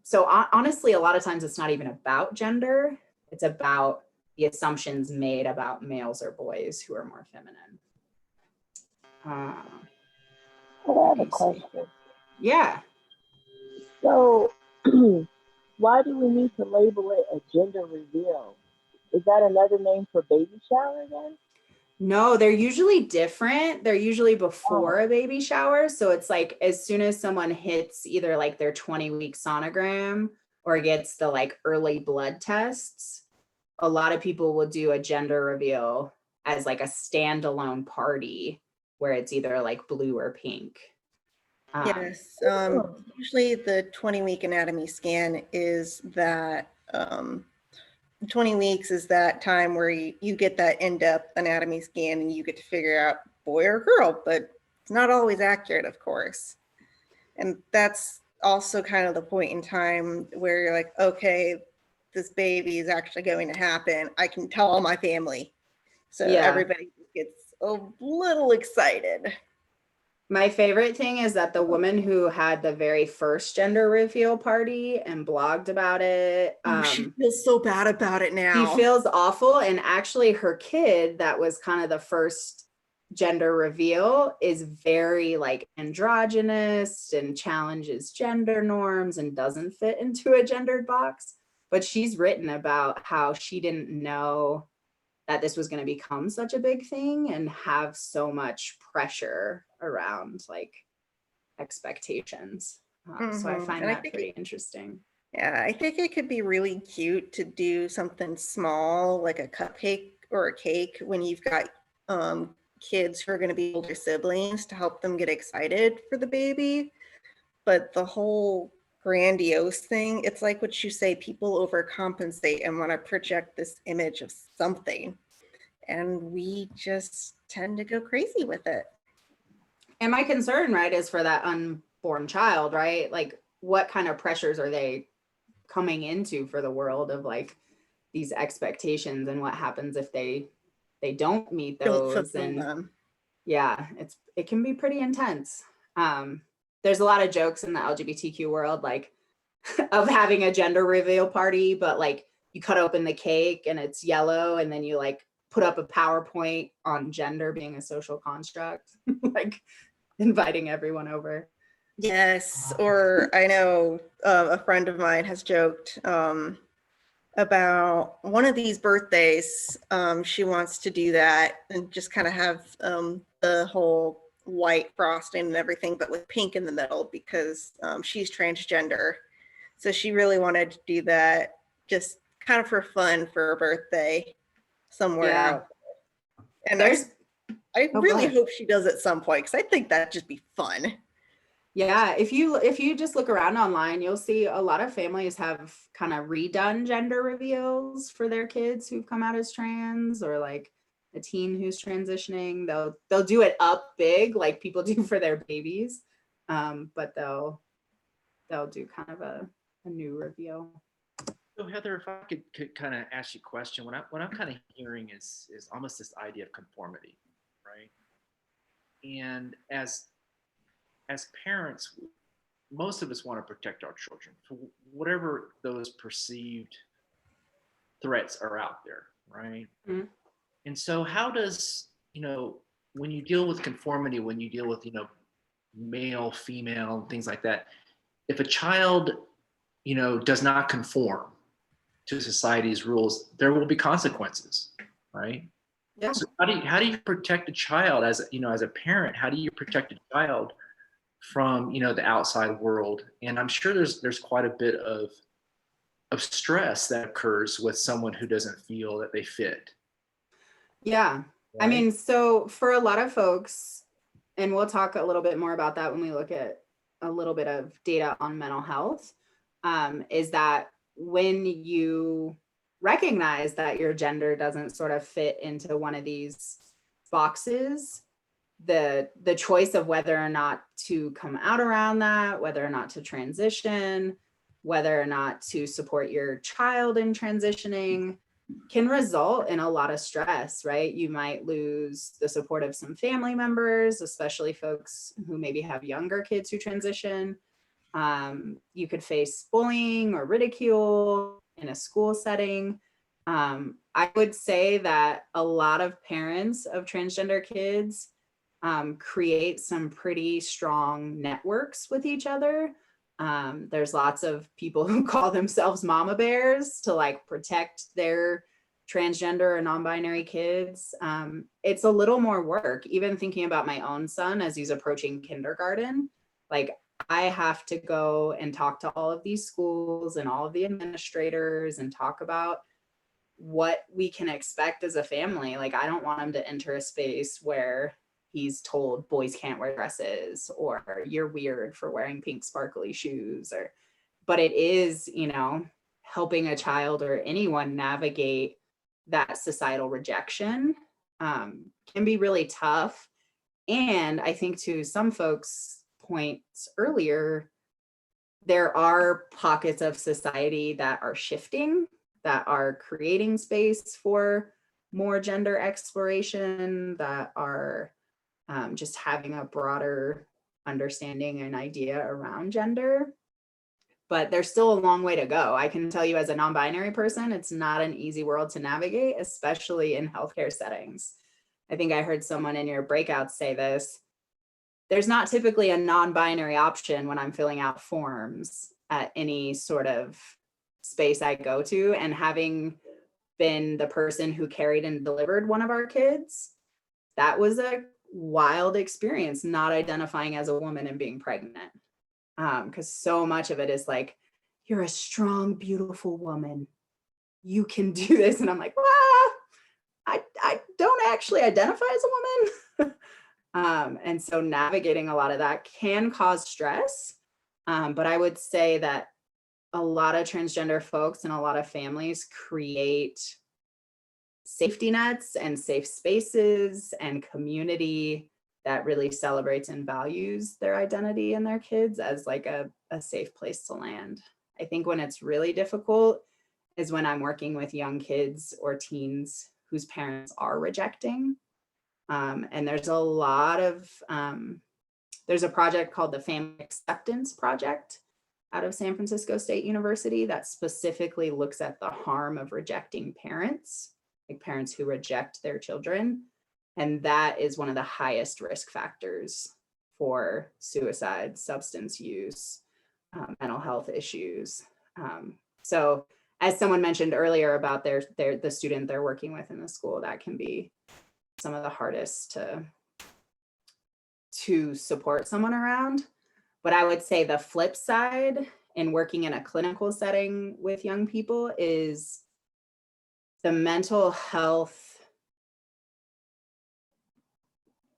So honestly, a lot of times it's not even about gender. It's about the assumptions made about males or boys who are more feminine. I have a question. Yeah. So, why do we need to label it a gender reveal? Is that another name for baby shower then? No, they're usually different. They're usually before a baby shower. So it's like as soon as someone hits either like their 20-week sonogram or gets the like early blood tests, a lot of people will do a gender reveal as like a standalone party where it's either like blue or pink. Yes, usually the 20-week anatomy scan is that 20 weeks is that time where you get that in-depth anatomy scan and you get to figure out boy or girl, but it's not always accurate, of course. And that's also kind of the point in time where you're like, okay, this baby is actually going to happen. I can tell all my family. So everybody gets a little excited. My favorite thing is that the woman who had the very first gender reveal party and blogged about it. She feels so bad about it now. She feels awful. And actually her kid, that was kind of the first gender reveal, is very like androgynous and challenges gender norms and doesn't fit into a gendered box. But she's written about how she didn't know that this was going to become such a big thing and have so much pressure around like expectations. So I find that pretty interesting. Yeah, I think it could be really cute to do something small like a cupcake or a cake when you've got kids who are going to be older siblings to help them get excited for the baby. But the whole grandiose thing, it's like what you say, people overcompensate and want to project this image of something. And we just tend to go crazy with it. And my concern, right, is for that unborn child, right? Like what kind of pressures are they coming into for the world of like these expectations and what happens if they don't meet Don't those. fulfill And them. yeah, it can be pretty intense. There's a lot of jokes in the LGBTQ world, like of having a gender reveal party, but like you cut open the cake and it's yellow, and then you like put up a PowerPoint on gender being a social construct, like inviting everyone over. Yes, or I know a friend of mine has joked about one of these birthdays. She wants to do that and just kind of have the whole white frosting and everything, but with pink in the middle, because she's transgender. So she really wanted to do that just kind of for fun for her birthday somewhere Yeah. out. And There's I Oh, go really ahead. hope she does at some point, because I think that'd just be fun. Yeah, if you just look around online, you'll see a lot of families have kind of redone gender reveals for their kids who've come out as trans, or like a teen who's transitioning. They'll do it up big like people do for their babies, but they'll do kind of a new reveal. So Heather, if I could kind of ask you a question, what I'm kind of hearing is almost this idea of conformity, right? And as parents, most of us want to protect our children for whatever those perceived threats are out there, right? Mm-hmm. And so how does, when you deal with conformity, when you deal with, male, female, things like that, if a child, does not conform to society's rules, there will be consequences, right? Yeah. So how do you protect a child as a parent? How do you protect a child from the outside world? And I'm sure there's quite a bit of stress that occurs with someone who doesn't feel that they fit. Yeah. I Right? mean, so for a lot of folks, and we'll talk a little bit more about that when we look at a little bit of data on mental health, is that when you recognize that your gender doesn't sort of fit into one of these boxes, the choice of whether or not to come out around that, whether or not to transition, whether or not to support your child in transitioning, can result in a lot of stress, right? You might lose the support of some family members, especially folks who maybe have younger kids who transition. You could face bullying or ridicule in a school setting. I would say that a lot of parents of transgender kids create some pretty strong networks with each other. There's lots of people who call themselves mama bears to like protect their transgender or non-binary kids. It's a little more work, even thinking about my own son as he's approaching kindergarten. Like I have to go and talk to all of these schools and all of the administrators and talk about what we can expect as a family. Like I don't want him to enter a space where he's told boys can't wear dresses, or you're weird for wearing pink sparkly shoes, but it is, helping a child or anyone navigate that societal rejection can be really tough. And I think to some folks' points earlier, there are pockets of society that are shifting, that are creating space for more gender exploration, that are just having a broader understanding and idea around gender. But there's still a long way to go. I can tell you as a non-binary person, it's not an easy world to navigate, especially in healthcare settings. I think I heard someone in your breakout say this. There's not typically a non-binary option when I'm filling out forms at any sort of space I go to. And having been the person who carried and delivered one of our kids, that was a wild experience, not identifying as a woman and being pregnant. Because so much of it is like, you're a strong, beautiful woman. You can do this. And I'm like, well, I don't actually identify as a woman. And so navigating a lot of that can cause stress. But I would say that a lot of transgender folks and a lot of families create safety nets and safe spaces and community that really celebrates and values their identity and their kids as like a safe place to land. I think when it's really difficult is when I'm working with young kids or teens whose parents are rejecting. And there's a lot of, there's a project called the Family Acceptance Project out of San Francisco State University that specifically looks at the harm of rejecting parents, like parents who reject their children. And that is one of the highest risk factors for suicide, substance use, mental health issues. So as someone mentioned earlier about the student they're working with in the school, that can be some of the hardest to support someone around. But I would say the flip side in working in a clinical setting with young people is the mental health,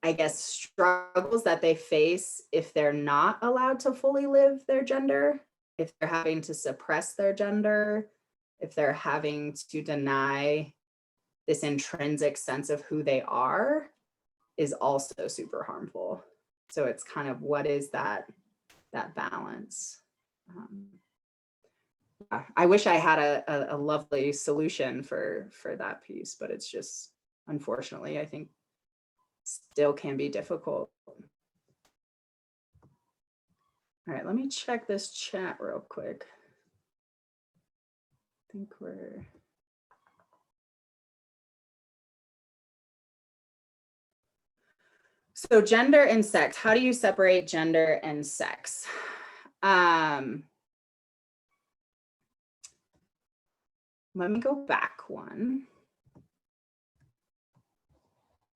I guess, struggles that they face if they're not allowed to fully live their gender, if they're having to suppress their gender, if they're having to deny this intrinsic sense of who they are, is also super harmful. So it's kind of, what is that balance? I wish I had a lovely solution for that piece, but it's just, unfortunately, I think still can be difficult. All right, let me check this chat real quick. I think we're... So gender and sex, how do you separate gender and sex? Let me go back one.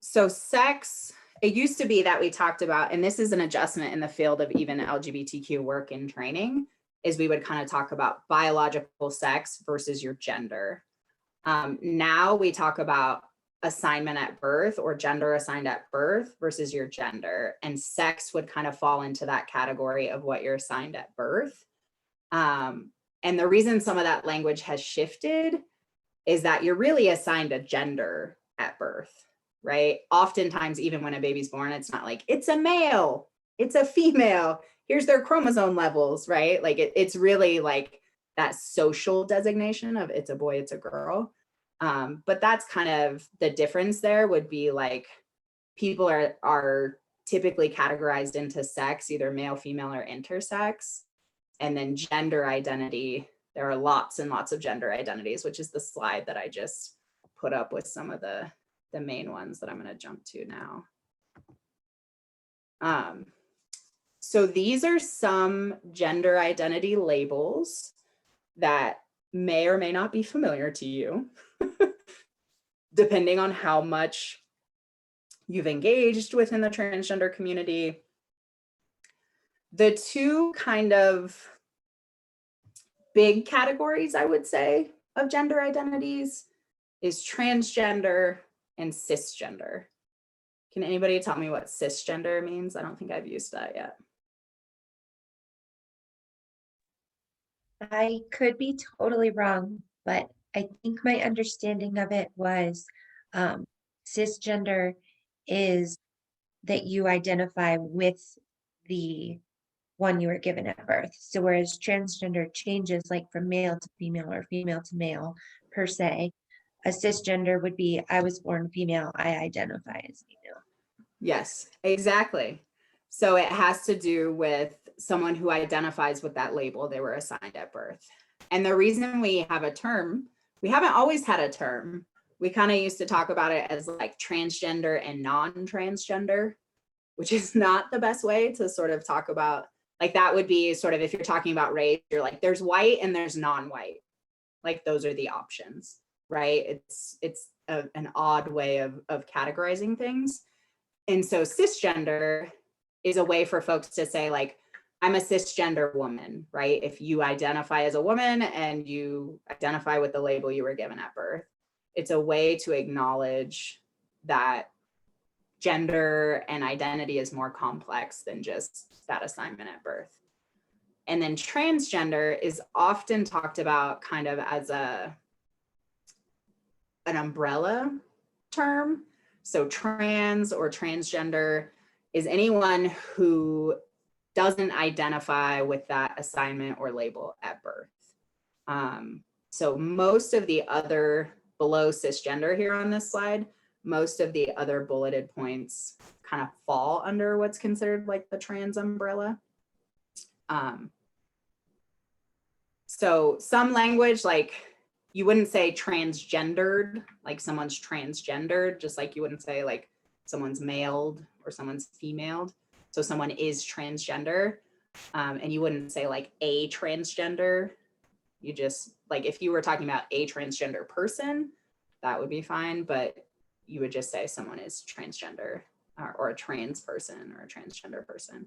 So sex, it used to be that we talked about, and this is an adjustment in the field of even LGBTQ work and training, is we would kind of talk about biological sex versus your gender. Now we talk about assignment at birth or gender assigned at birth versus your gender, and sex would kind of fall into that category of what you're assigned at birth. And the reason some of that language has shifted is that you're really assigned a gender at birth, right? Oftentimes, even when a baby's born, it's not like, it's a male, it's a female, here's their chromosome levels, right? Like it's really like that social designation of it's a boy, it's a girl. But that's kind of the difference there, would be like people are typically categorized into sex, either male, female, or intersex. And then gender identity, there are lots and lots of gender identities, which is the slide that I just put up with some of the main ones that I'm going to jump to now. So these are some gender identity labels that may or may not be familiar to you, depending on how much you've engaged within the transgender community. The two kind of big categories, I would say, of gender identities is transgender and cisgender. Can anybody tell me what cisgender means? I don't think I've used that yet. I could be totally wrong, but I think my understanding of it was cisgender is that you identify with the one you were given at birth. So whereas transgender changes like from male to female or female to male per se, a cisgender would be, I was born female, I identify as female. Yes, exactly. So it has to do with someone who identifies with that label they were assigned at birth. And the reason we have a term, we haven't always had a term. We kind of used to talk about it as like transgender and non-transgender, which is not the best way to sort of talk about, like that would be sort of, if you're talking about race, you're like, there's white and there's non-white. Like those are the options, right? It's an odd way of categorizing things. And so cisgender is a way for folks to say like, I'm a cisgender woman, right? If you identify as a woman and you identify with the label you were given at birth, it's a way to acknowledge that gender and identity is more complex than just that assignment at birth. And then transgender is often talked about kind of as an umbrella term. So trans or transgender is anyone who doesn't identify with that assignment or label at birth. So most of the other, below cisgender here on this slide, most of the other bulleted points kind of fall under what's considered like the trans umbrella. So some language, like you wouldn't say transgendered, like someone's transgendered, just like you wouldn't say like someone's mailed or someone's femaled. So someone is transgender, and you wouldn't say like a transgender. You just, like if you were talking about a transgender person, that would be fine, but you would just say someone is transgender, or a trans person or a transgender person.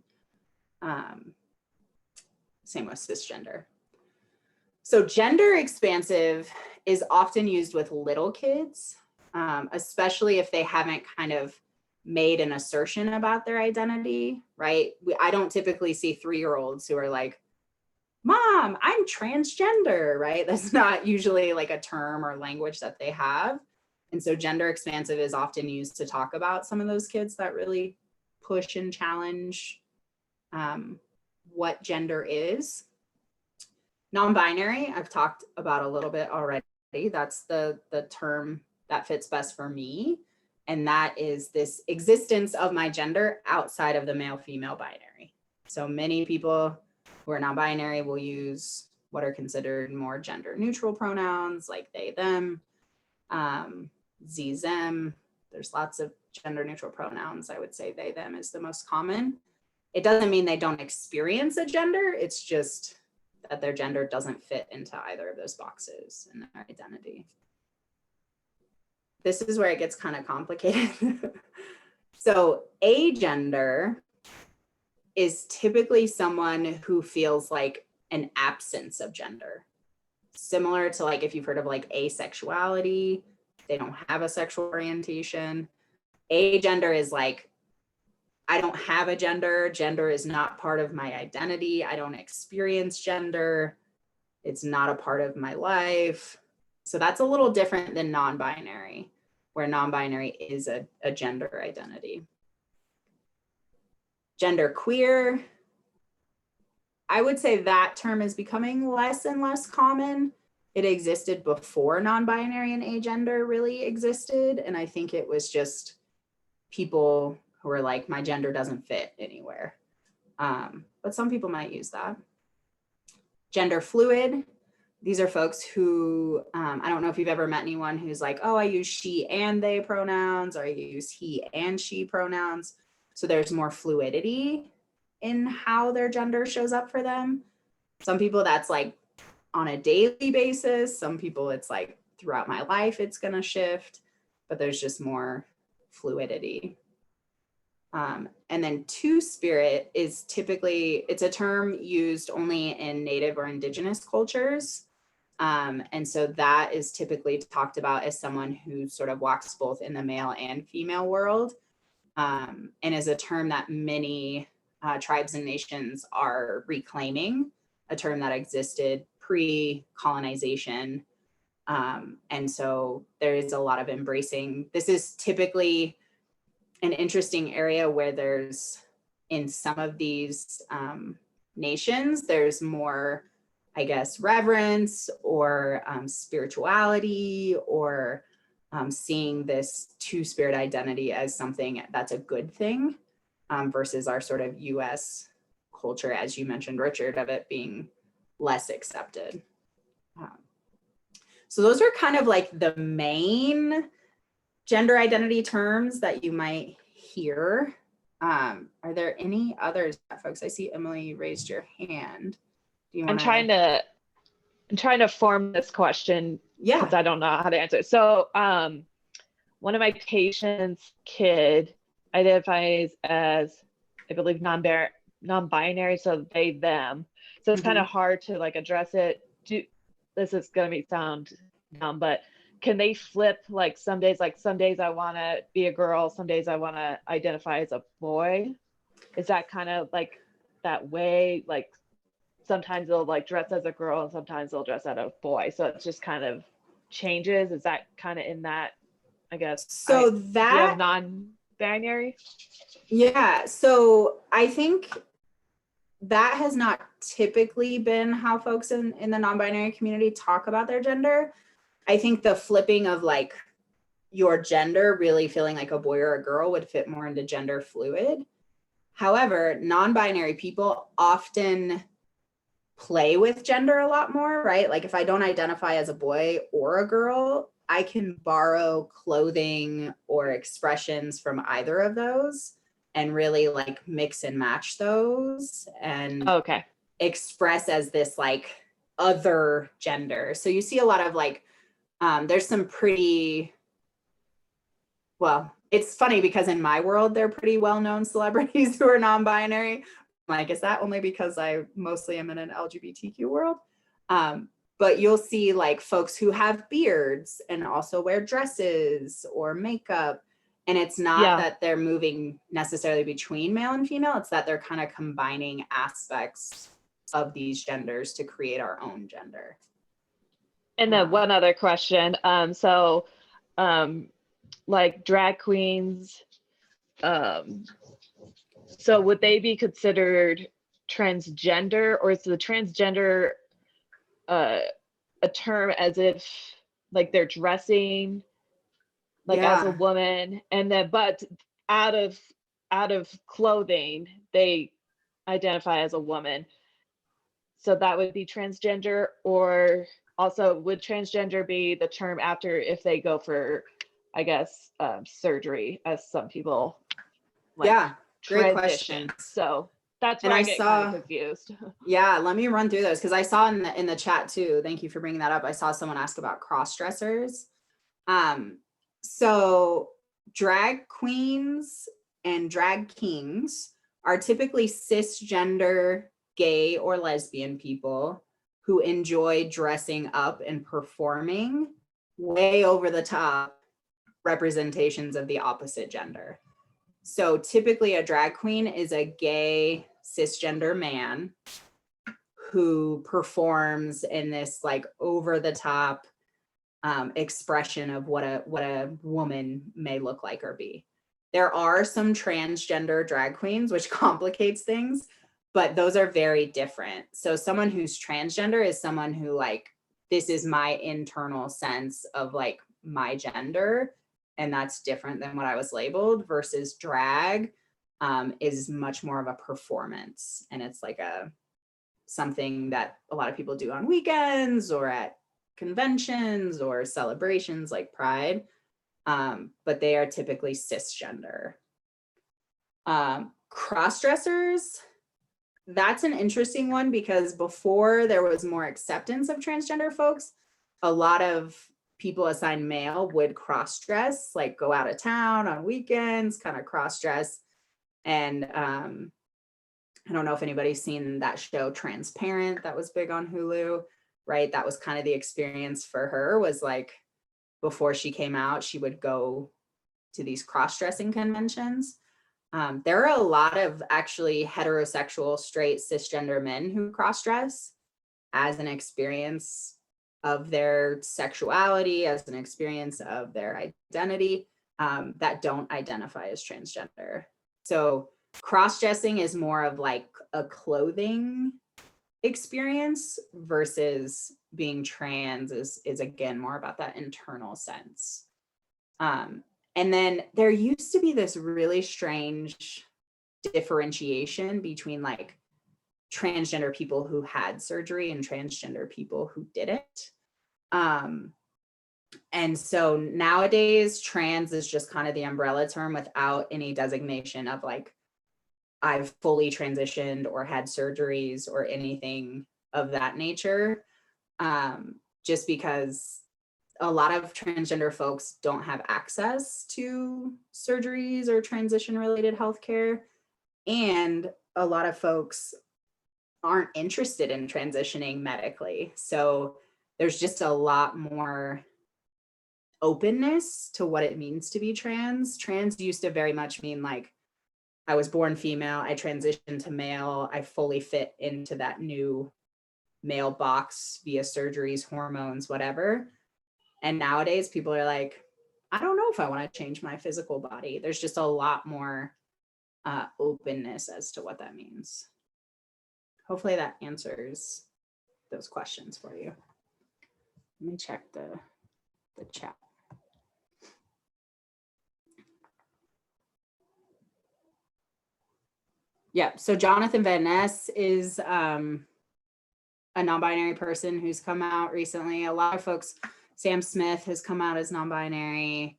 Same with cisgender. So gender expansive is often used with little kids, especially if they haven't kind of made an assertion about their identity, right? I don't typically see 3-year-olds who are like, Mom, I'm transgender, right? That's not usually like a term or language that they have. And so gender expansive is often used to talk about some of those kids that really push and challenge what gender is. Non-binary, I've talked about a little bit already. That's the term that fits best for me. And that is this existence of my gender outside of the male-female binary. So many people who are non-binary will use what are considered more gender-neutral pronouns like they, them, ze, them. There's lots of gender-neutral pronouns. I would say they, them is the most common. It doesn't mean they don't experience a gender. It's just that their gender doesn't fit into either of those boxes in their identity. This is where it gets kind of complicated. So agender is typically someone who feels like an absence of gender. Similar to like if you've heard of like asexuality, they don't have a sexual orientation. Agender is like, I don't have a gender. Gender is not part of my identity. I don't experience gender. It's not a part of my life. So that's a little different than non-binary, where non-binary is a gender identity. Gender queer, I would say that term is becoming less and less common. It existed before non-binary and agender really existed. And I think it was just people who are like, my gender doesn't fit anywhere. But some people might use that. Gender fluid, these are folks who, I don't know if you've ever met anyone who's like, oh, I use she and they pronouns, or I use he and she pronouns. So there's more fluidity in how their gender shows up for them. Some people that's like on a daily basis. Some people it's like throughout my life, it's gonna shift, but there's just more fluidity. And then two-spirit is typically, it's a term used only in Native or Indigenous cultures. And so that is typically talked about as someone who sort of walks both in the male and female world, and is a term that many tribes and nations are reclaiming, a term that existed pre-colonization. And so there is a lot of embracing. This is typically an interesting area where there's, in some of these nations, there's more, I guess, reverence or spirituality, or seeing this two-spirit identity as something that's a good thing, versus our sort of US culture, as you mentioned, Richard, of it being less accepted. So those are kind of like the main gender identity terms that you might hear. Are there any others, folks? I see Emily, you raised your hand. Do you want I'm trying to form this question. Yeah. Because I don't know how to answer it. So one of my patients' kid identifies as, I believe, non-binary, so they, them. So it's kind of hard to like address it. This is going to sound dumb, but can they flip like some days I want to be a girl, some days I want to identify as a boy? Is that kind of like that way? Like sometimes they'll like dress as a girl and sometimes they'll dress as a boy. So it just kind of changes. Is that kind of in that, I guess, so that non-binary? Yeah, so I think that has not typically been how folks in the non-binary community talk about their gender. I think the flipping of like your gender really feeling like a boy or a girl would fit more into gender fluid. However, non-binary people often play with gender a lot more, right? Like if I don't identify as a boy or a girl, I can borrow clothing or expressions from either of those and really like mix and match those and Okay. express as this like other gender. So you see a lot of like, there's some pretty, well, it's funny because in my world, they're pretty well-known celebrities who are non-binary. Like, is that only because I mostly am in an LGBTQ world? But you'll see like folks who have beards and also wear dresses or makeup. And it's not that they're moving necessarily between male and female, it's that they're kind of combining aspects of these genders to create our own gender. And then one other question. Like drag queens, so would they be considered transgender, or is the transgender a term as if like they're dressing like as a woman, and then but out of clothing they identify as a woman, so that would be transgender? Or also would transgender be the term after if they go for, I guess, surgery, as some people like great transition. question. So that's where I get kind of confused. Yeah, let me run through those because I saw in the chat too. Thank you for bringing that up. I saw someone ask about cross dressers. So drag queens and drag kings are typically cisgender gay or lesbian people who enjoy dressing up and performing way over the top representations of the opposite gender. So typically a drag queen is a gay cisgender man who performs in this like over the top expression of what a woman may look like or be. There are some transgender drag queens, which complicates things, but those are very different. So someone who's transgender is someone who like, this is my internal sense of like my gender, and that's different than what I was labeled, versus drag is much more of a performance, and it's like something that a lot of people do on weekends or at conventions or celebrations like Pride, but they are typically cisgender. Cross-dressers, that's an interesting one because before there was more acceptance of transgender folks, a lot of people assigned male would cross-dress, like go out of town on weekends, kind of cross-dress. And I don't know if anybody's seen that show Transparent that was big on Hulu, right? That was kind of the experience for her, was like before she came out, she would go to these cross-dressing conventions. There are a lot of actually heterosexual, straight, cisgender men who cross-dress as an experience of their sexuality, as an experience of their identity, that don't identify as transgender. So cross-dressing is more of like a clothing experience versus being trans is again more about that internal sense. And then there used to be this really strange differentiation between like transgender people who had surgery and transgender people who didn't. And so nowadays trans is just kind of the umbrella term without any designation of like, I've fully transitioned or had surgeries or anything of that nature, just because a lot of transgender folks don't have access to surgeries or transition related healthcare. And a lot of folks aren't interested in transitioning medically. So there's just a lot more openness to what it means to be trans. Trans used to very much mean like, I was born female, I transitioned to male, I fully fit into that new male box via surgeries, hormones, whatever. And nowadays people are like, I don't know if I want to change my physical body. There's just a lot more openness as to what that means. hopefully that answers those questions for you. Let me check the chat. Yeah, so Jonathan Van Ness is a non-binary person who's come out recently. A lot of folks, Sam Smith has come out as non-binary.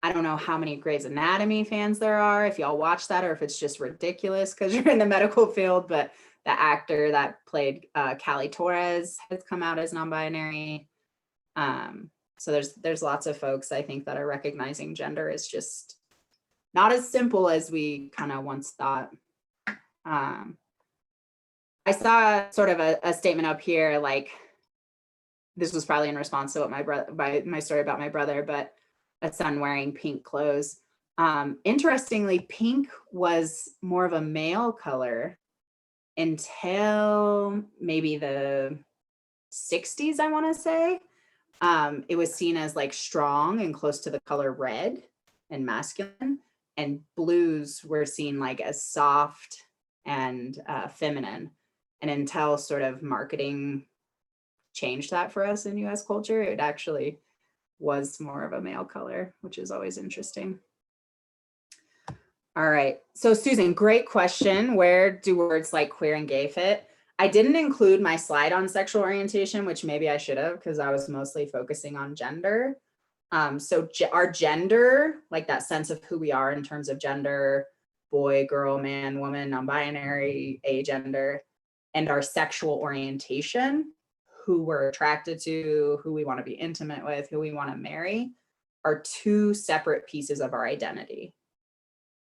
I don't know how many Grey's Anatomy fans there are, if y'all watch that, or if it's just ridiculous because you're in the medical field, but the actor that played Callie Torres has come out as non-binary. So there's lots of folks, I think, that are recognizing gender is just not as simple as we kind of once thought. I saw sort of a statement up here, like this was probably in response to what my story about my brother, but a son wearing pink clothes. Interestingly, pink was more of a male color until maybe the 60s, I want to say. It was seen as like strong and close to the color red and masculine, and blues were seen like as soft and feminine. And until sort of marketing changed that for us in US culture, it actually was more of a male color, which is always interesting. All right, so Susan, great question. Where do words like queer and gay fit? I didn't include my slide on sexual orientation, which maybe I should have because I was mostly focusing on gender. So our gender, like that sense of who we are in terms of gender, boy, girl, man, woman, non-binary, agender, and our sexual orientation, who we're attracted to, who we want to be intimate with, who we want to marry, are two separate pieces of our identity.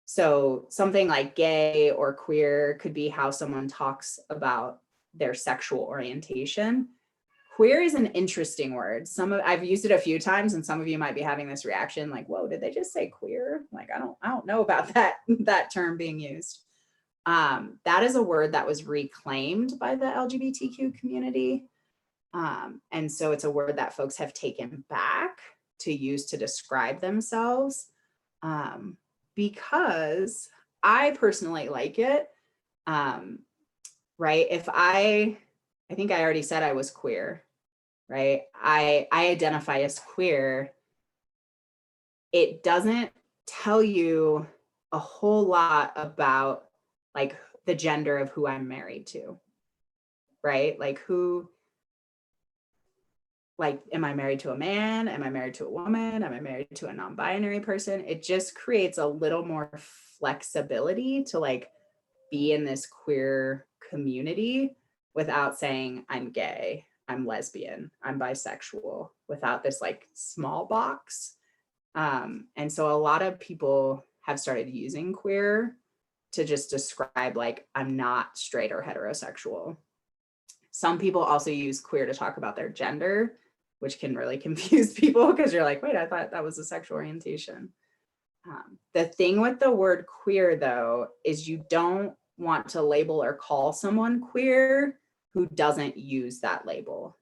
So something like gay or queer could be how someone talks about their sexual orientation. Queer is an interesting word. I've used it a few times, and some of you might be having this reaction like, whoa, did they just say queer? Like, I don't know about that term being used. That is a word that was reclaimed by the LGBTQ community. And so it's a word that folks have taken back to use to describe themselves, because I personally like it. Right? If I think I already said I was queer, right? I identify as queer. It doesn't tell you a whole lot about like the gender of who I'm married to, right? Like am I married to a man? Am I married to a woman? Am I married to a non-binary person? It just creates a little more flexibility to like be in this queer community without saying I'm gay, I'm lesbian, I'm bisexual, without this like small box. And so a lot of people have started using queer to just describe like I'm not straight or heterosexual. Some people also use queer to talk about their gender, which can really confuse people because you're like, wait, I thought that was a sexual orientation. The thing with the word queer, though, is you don't want to label or call someone queer who doesn't use that label.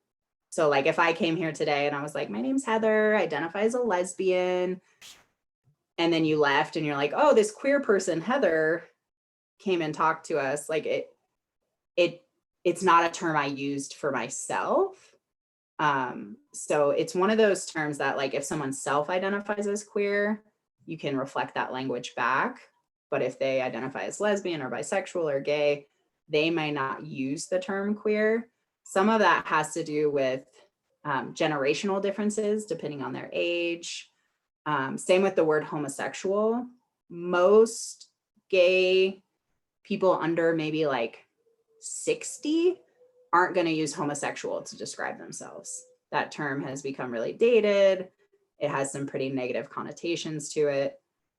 So like if I came here today and I was like, my name's Heather, identify as a lesbian, and then you left and you're like, oh, this queer person, Heather, came and talked to us, like it's not a term I used for myself. So it's one of those terms that like if someone self-identifies as queer, you can reflect that language back. But if they identify as lesbian or bisexual or gay, they may not use the term queer. Some of that has to do with generational differences depending on their age. Same with the word homosexual. Most gay people under maybe like 60 aren't going to use homosexual to describe themselves. That term has become really dated. It has some pretty negative connotations to it.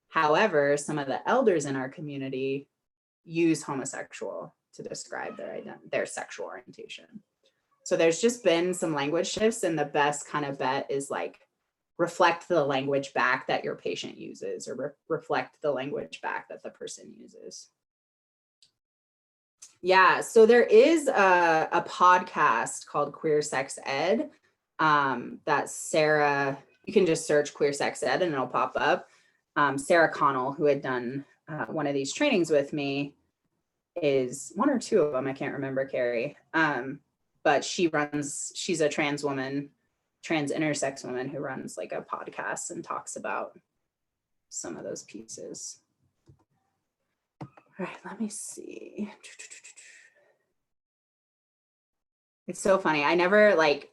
However, some of the elders in our community use homosexual to describe their sexual orientation. So there's just been some language shifts, and the best kind of bet is like reflect the language back that your patient uses, or reflect the language back that the person uses. Yeah, so there is a podcast called Queer Sex Ed that Sarah, you can just search Queer Sex Ed and it'll pop up. Sarah Connell, who had done one of these trainings with me is one or two of them. I can't remember, Carrie. But she's a trans woman, trans intersex woman who runs like a podcast and talks about some of those pieces. All right, let me see. It's so funny. I never like,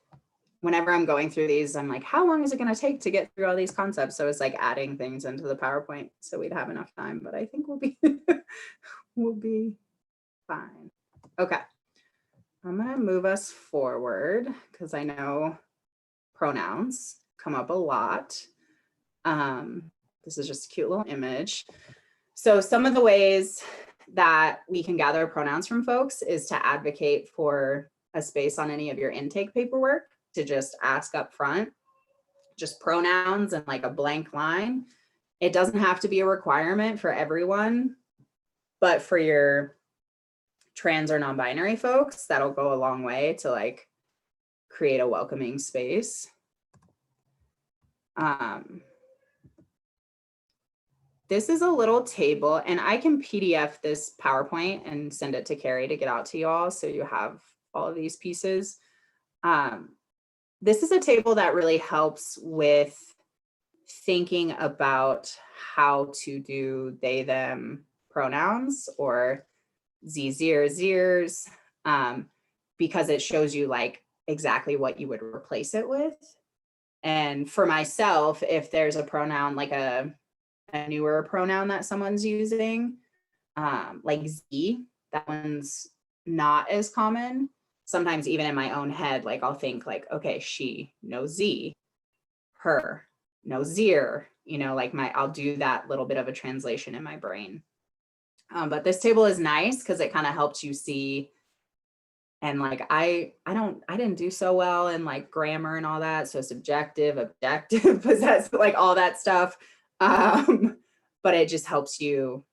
whenever I'm going through these, I'm like, how long is it going to take to get through all these concepts? So it's like adding things into the PowerPoint so we'd have enough time, but I think we'll be fine. Okay. I'm going to move us forward because I know pronouns come up a lot. This is just a cute little image. So some of the ways that we can gather pronouns from folks is to advocate for a space on any of your intake paperwork, to just ask up front, just pronouns and like a blank line. It doesn't have to be a requirement for everyone, but for your trans or non-binary folks, that'll go a long way to like create a welcoming space. This is a little table, and I can PDF this PowerPoint and send it to Carrie to get out to you all so you have all of these pieces. This is a table that really helps with thinking about how to do they, them pronouns or ze, zir, zirs, because it shows you like exactly what you would replace it with. And for myself, if there's a pronoun, like a newer pronoun that someone's using, like Z, that one's not as common. Sometimes even in my own head, like I'll think like, okay, she, no Z, her, no zir, you know, like I'll do that little bit of a translation in my brain. But this table is nice because it kind of helps you see. And like, I didn't do so well in like grammar and all that. So subjective, objective, possessive, like all that stuff. But it just helps you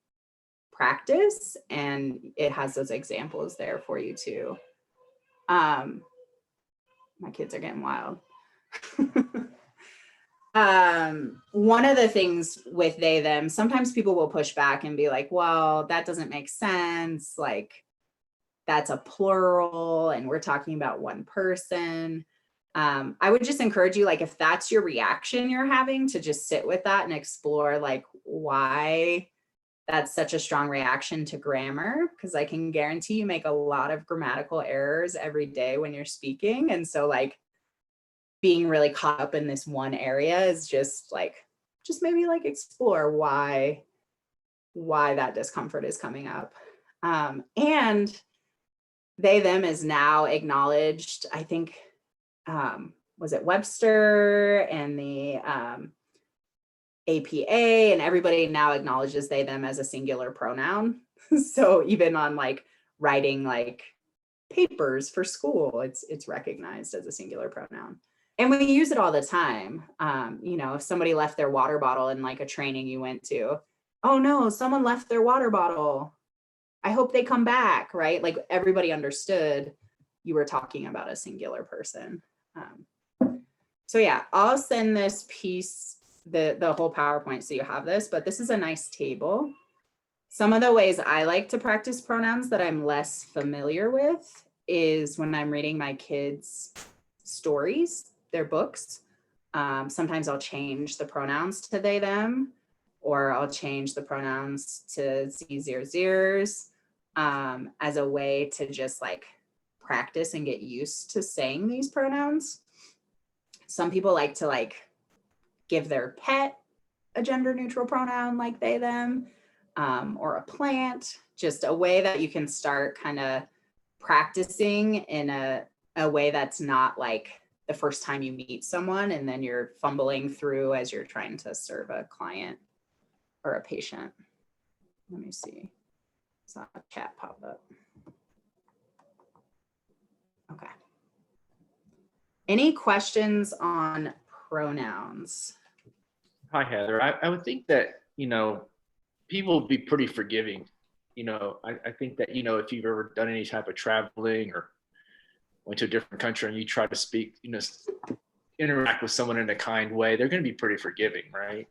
practice, and it has those examples there for you too. My kids are getting wild. One of the things with they, them, sometimes people will push back and be like, well, that doesn't make sense. Like that's a plural and we're talking about one person. I would just encourage you, like, if that's your reaction you're having, to just sit with that and explore like why that's such a strong reaction to grammar, because I can guarantee you make a lot of grammatical errors every day when you're speaking. And so like being really caught up in this one area is just maybe like explore why that discomfort is coming up. And they, them is now acknowledged, I think, was it Webster and the APA, and everybody now acknowledges they, them as a singular pronoun. So even on like writing like papers for school, it's recognized as a singular pronoun. And we use it all the time. You know, if somebody left their water bottle in like a training you went to, oh no, someone left their water bottle, I hope they come back, right? Like everybody understood you were talking about a singular person. So yeah, I'll send this piece, the whole PowerPoint, so you have this, but this is a nice table. Some of the ways I like to practice pronouns that I'm less familiar with is when I'm reading my kids' stories, their books. Sometimes I'll change the pronouns to they, them, or I'll change the pronouns to ze, zir, zirs, as a way to just like practice and get used to saying these pronouns. Some people like to like give their pet a gender neutral pronoun like they, them, or a plant, just a way that you can start kind of practicing in a way that's not like the first time you meet someone and then you're fumbling through as you're trying to serve a client or a patient. Let me see. Saw a chat pop up. Okay. Any questions on pronouns? Hi, Heather. I would think that, you know, people would be pretty forgiving. You know, I think that, you know, if you've ever done any type of traveling or went to a different country and you try to speak, you know, interact with someone in a kind way, they're going to be pretty forgiving, right?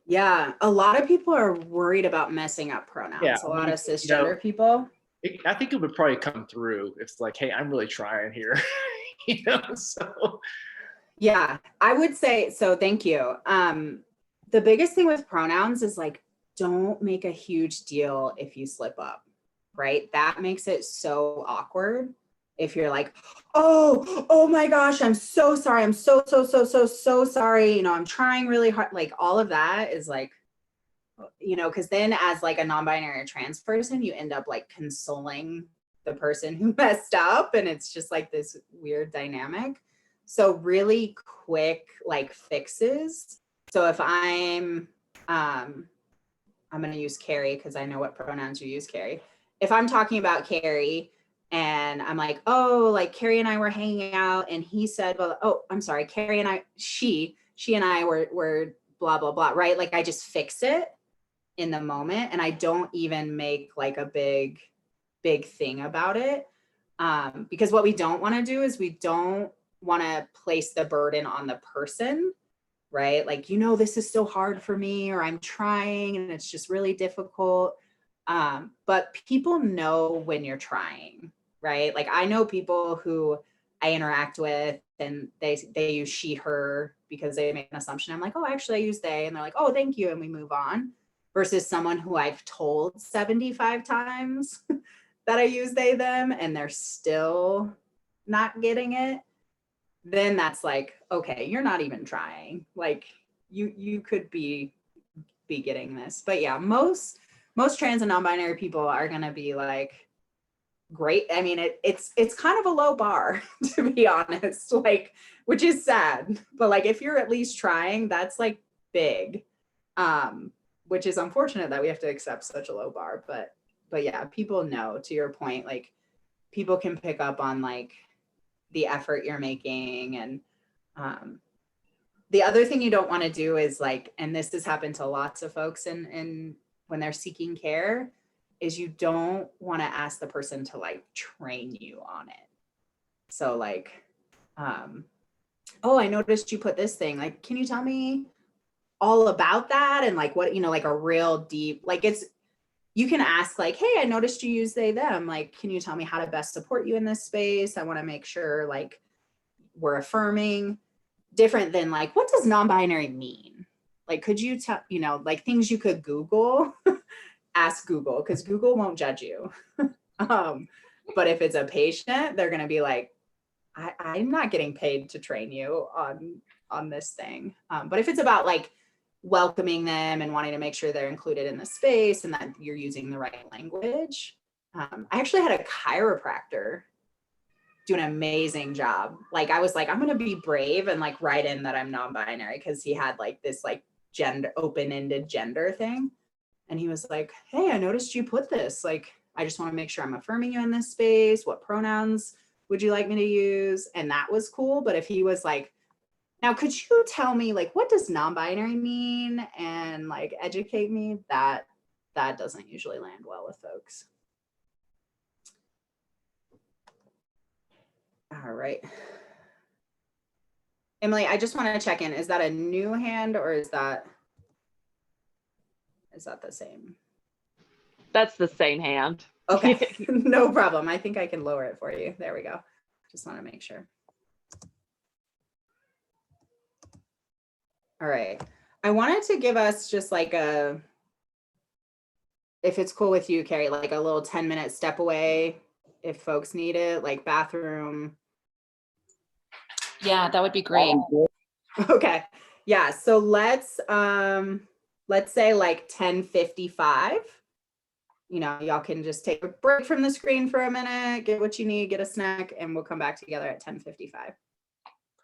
Yeah, a lot of people are worried about messing up pronouns. Yeah, A I lot mean, of cisgender people. I think it would probably come through. It's like, hey, I'm really trying here. So Yeah, I would say so. Thank you. The biggest thing with pronouns is like, don't make a huge deal if you slip up, right? That makes it so awkward. If you're like, oh my gosh, I'm so sorry. I'm so sorry. You know, I'm trying really hard. Like all of that is like, you know, because then as like a non-binary or trans person, you end up like consoling the person who messed up, and it's just like this weird dynamic. So really quick like fixes. So if I'm going to use Carrie because I know what pronouns you use, Carrie. If I'm talking about Carrie and I'm like, oh, like Carrie and I were hanging out and he said, well, oh, I'm sorry, Carrie and I, she and I were blah, blah, blah, right? Like I just fix it in the moment and I don't even make like a big thing about it. Because what we don't want to do is we don't want to place the burden on the person, right? Like, you know, this is so hard for me, or I'm trying and it's just really difficult. But people know when you're trying, right? Like I know people who I interact with and they use she, her because they make an assumption. I'm like, oh, actually I use they, and they're like, oh, thank you. And we move on, versus someone who I've told 75 times that I use they, them, and they're still not getting it. Then that's like, okay, you're not even trying. Like you could be getting this. But yeah, most trans and non-binary people are gonna be like, great. I mean, it's kind of a low bar to be honest, like, which is sad. But like if you're at least trying, that's like big. Which is unfortunate that we have to accept such a low bar. But yeah, people know, to your point, like people can pick up on like the effort you're making. And the other thing you don't want to do is like, and this has happened to lots of folks in when they're seeking care, is you don't want to ask the person to like train you on it. So like, oh, I noticed you put this thing, like, can you tell me all about that? And like what, you know, like a real deep, like you can ask like, hey, I noticed you use they, them. Like, can you tell me how to best support you in this space? I want to make sure like we're affirming. Different than like, what does non-binary mean? Like, could you tell, you know, like things you could Google, ask Google, because Google won't judge you. But if it's a patient, they're going to be like, I'm not getting paid to train you on this thing. But if it's about like welcoming them and wanting to make sure they're included in the space and that you're using the right language. I actually had a chiropractor do an amazing job. Like I was like, I'm going to be brave and like write in that I'm non-binary, because he had like this like gender, open-ended gender thing. And he was like, hey, I noticed you put this, like, I just want to make sure I'm affirming you in this space. What pronouns would you like me to use? And that was cool. But if he was like, now, could you tell me like, what does non-binary mean, and like educate me, that doesn't usually land well with folks. All right. Emily, I just want to check in. Is that a new hand or is that the same? That's the same hand. Okay, no problem. I think I can lower it for you. There we go. Just want to make sure. All right. I wanted to give us just like a, if it's cool with you, Carrie, like a little 10-minute step away if folks need it, like bathroom. Yeah, that would be great. Okay. Yeah. So let's say like 10:55. You know, y'all can just take a break from the screen for a minute, get what you need, get a snack, and we'll come back together at 10:55.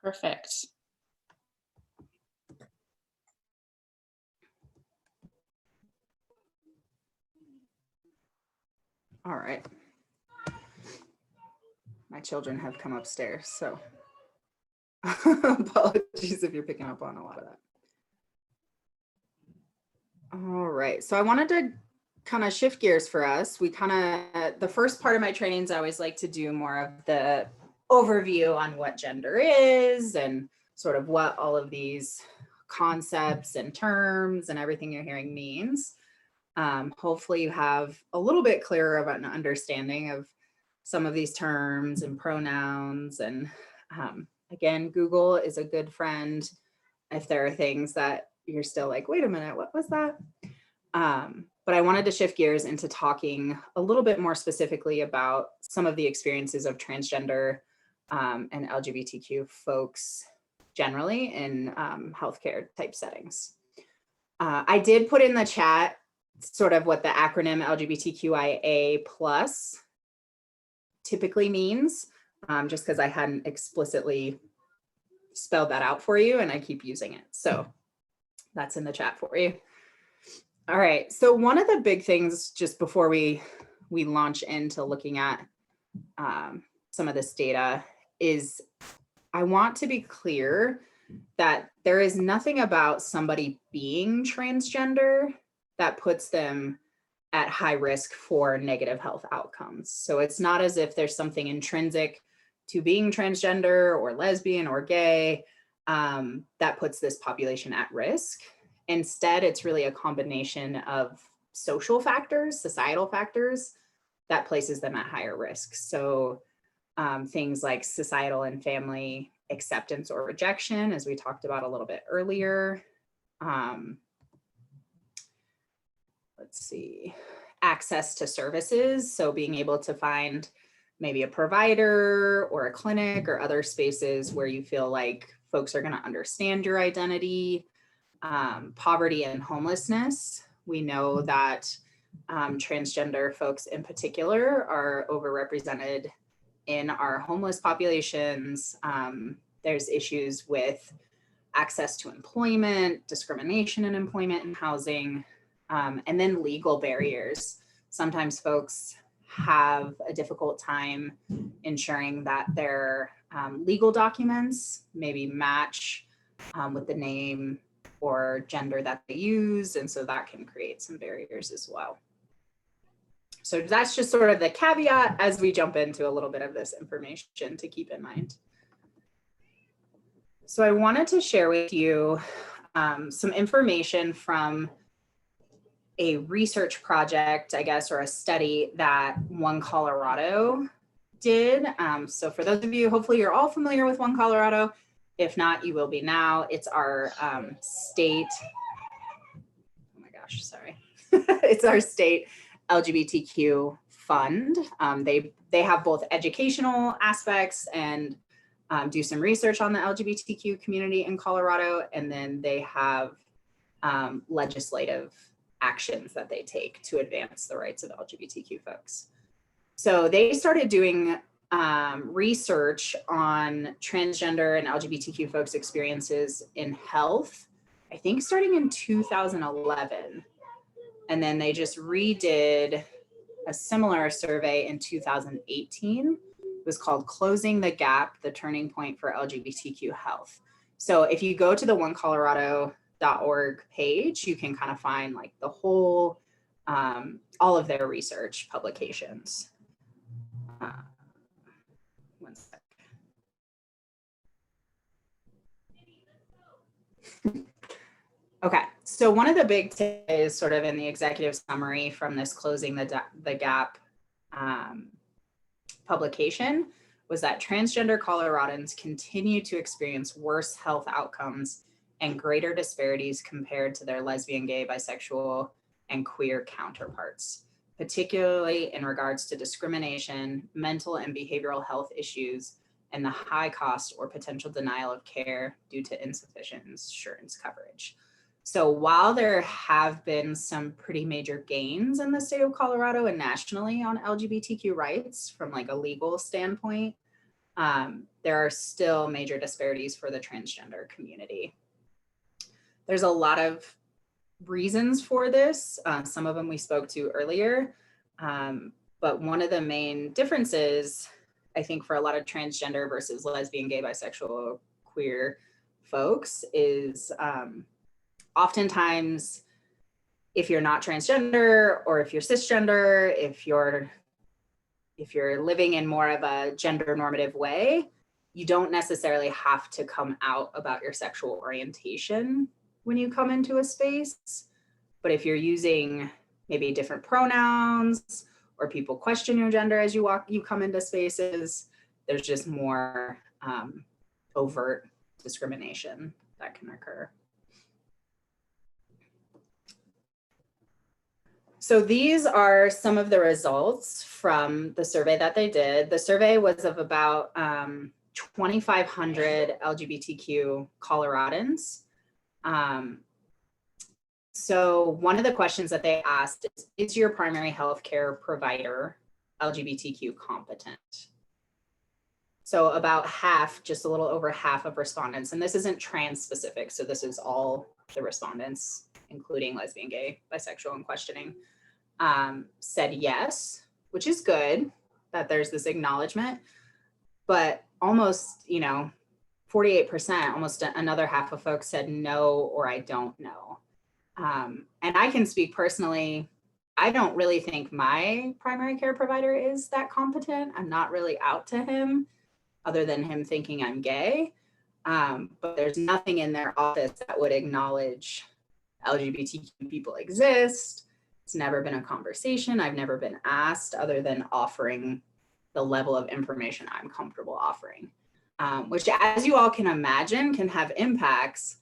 Perfect. All right. My children have come upstairs, so apologies if you're picking up on a lot of that. All right. So I wanted to kind of shift gears for us. We kind of, the first part of my trainings, I always like to do more of the overview on what gender is and sort of what all of these concepts and terms and everything you're hearing means. Hopefully you have a little bit clearer of an understanding of some of these terms and pronouns. And again, Google is a good friend if there are things that you're still like, wait a minute, what was that? But I wanted to shift gears into talking a little bit more specifically about some of the experiences of transgender and LGBTQ folks generally in healthcare type settings. I did put in the chat sort of what the acronym LGBTQIA plus typically means, just because I hadn't explicitly spelled that out for you and I keep using it. So that's in the chat for you. All right, so one of the big things just before we launch into looking at some of this data is I want to be clear that there is nothing about somebody being transgender that puts them at high risk for negative health outcomes. So it's not as if there's something intrinsic to being transgender or lesbian or gay that puts this population at risk. Instead, it's really a combination of social factors, societal factors that places them at higher risk. So things like societal and family acceptance or rejection, as we talked about a little bit earlier. Let's see, access to services. So being able to find maybe a provider or a clinic or other spaces where you feel like folks are going to understand your identity. Poverty and homelessness. We know that transgender folks in particular are overrepresented in our homeless populations. There's issues with access to employment, discrimination in employment and housing, and then legal barriers. Sometimes folks have a difficult time ensuring that their legal documents maybe match with the name or gender that they use. And so that can create some barriers as well. So that's just sort of the caveat as we jump into a little bit of this information to keep in mind. So I wanted to share with you some information from a research project, I guess, or a study that One Colorado did. So for those of you, hopefully you're all familiar with One Colorado. If not, you will be now. It's our state, oh my gosh, sorry. It's our state LGBTQ fund. They have both educational aspects and do some research on the LGBTQ community in Colorado. And then they have legislative actions that they take to advance the rights of LGBTQ folks. So they started doing research on transgender and LGBTQ folks' experiences in health, I think starting in 2011. And then they just redid a similar survey in 2018. It was called Closing the Gap, the Turning Point for LGBTQ Health. So if you go to the onecolorado.org page, you can kind of find like the whole, all of their research publications. One sec. Okay, so one of the big takeaways sort of in the executive summary from this Closing the Gap publication was that transgender Coloradans continue to experience worse health outcomes and greater disparities compared to their lesbian, gay, bisexual, and queer counterparts, particularly in regards to discrimination, mental and behavioral health issues, and the high cost or potential denial of care due to insufficient insurance coverage. So while there have been some pretty major gains in the state of Colorado and nationally on LGBTQ rights from like a legal standpoint, there are still major disparities for the transgender community. There's a lot of reasons for this. Some of them we spoke to earlier, but one of the main differences, I think, for a lot of transgender versus lesbian, gay, bisexual, queer folks is oftentimes if you're not transgender or if you're cisgender, if you're living in more of a gender normative way, you don't necessarily have to come out about your sexual orientation when you come into a space. But if you're using maybe different pronouns, or people question your gender as you come into spaces, there's just more overt discrimination that can occur. So these are some of the results from the survey that they did. The survey was of about 2,500 LGBTQ Coloradans. So one of the questions that they asked is your primary healthcare provider LGBTQ competent? So about half, just a little over half of respondents, and this isn't trans specific, so this is all the respondents, including lesbian, gay, bisexual, and questioning, said yes, which is good that there's this acknowledgement, but almost, 48%, almost another half of folks said no, or I don't know. And I can speak personally, I don't really think my primary care provider is that competent. I'm not really out to him other than him thinking I'm gay. But there's nothing in their office that would acknowledge LGBTQ people exist. It's never been a conversation. I've never been asked other than offering the level of information I'm comfortable offering, which, as you all can imagine, can have impacts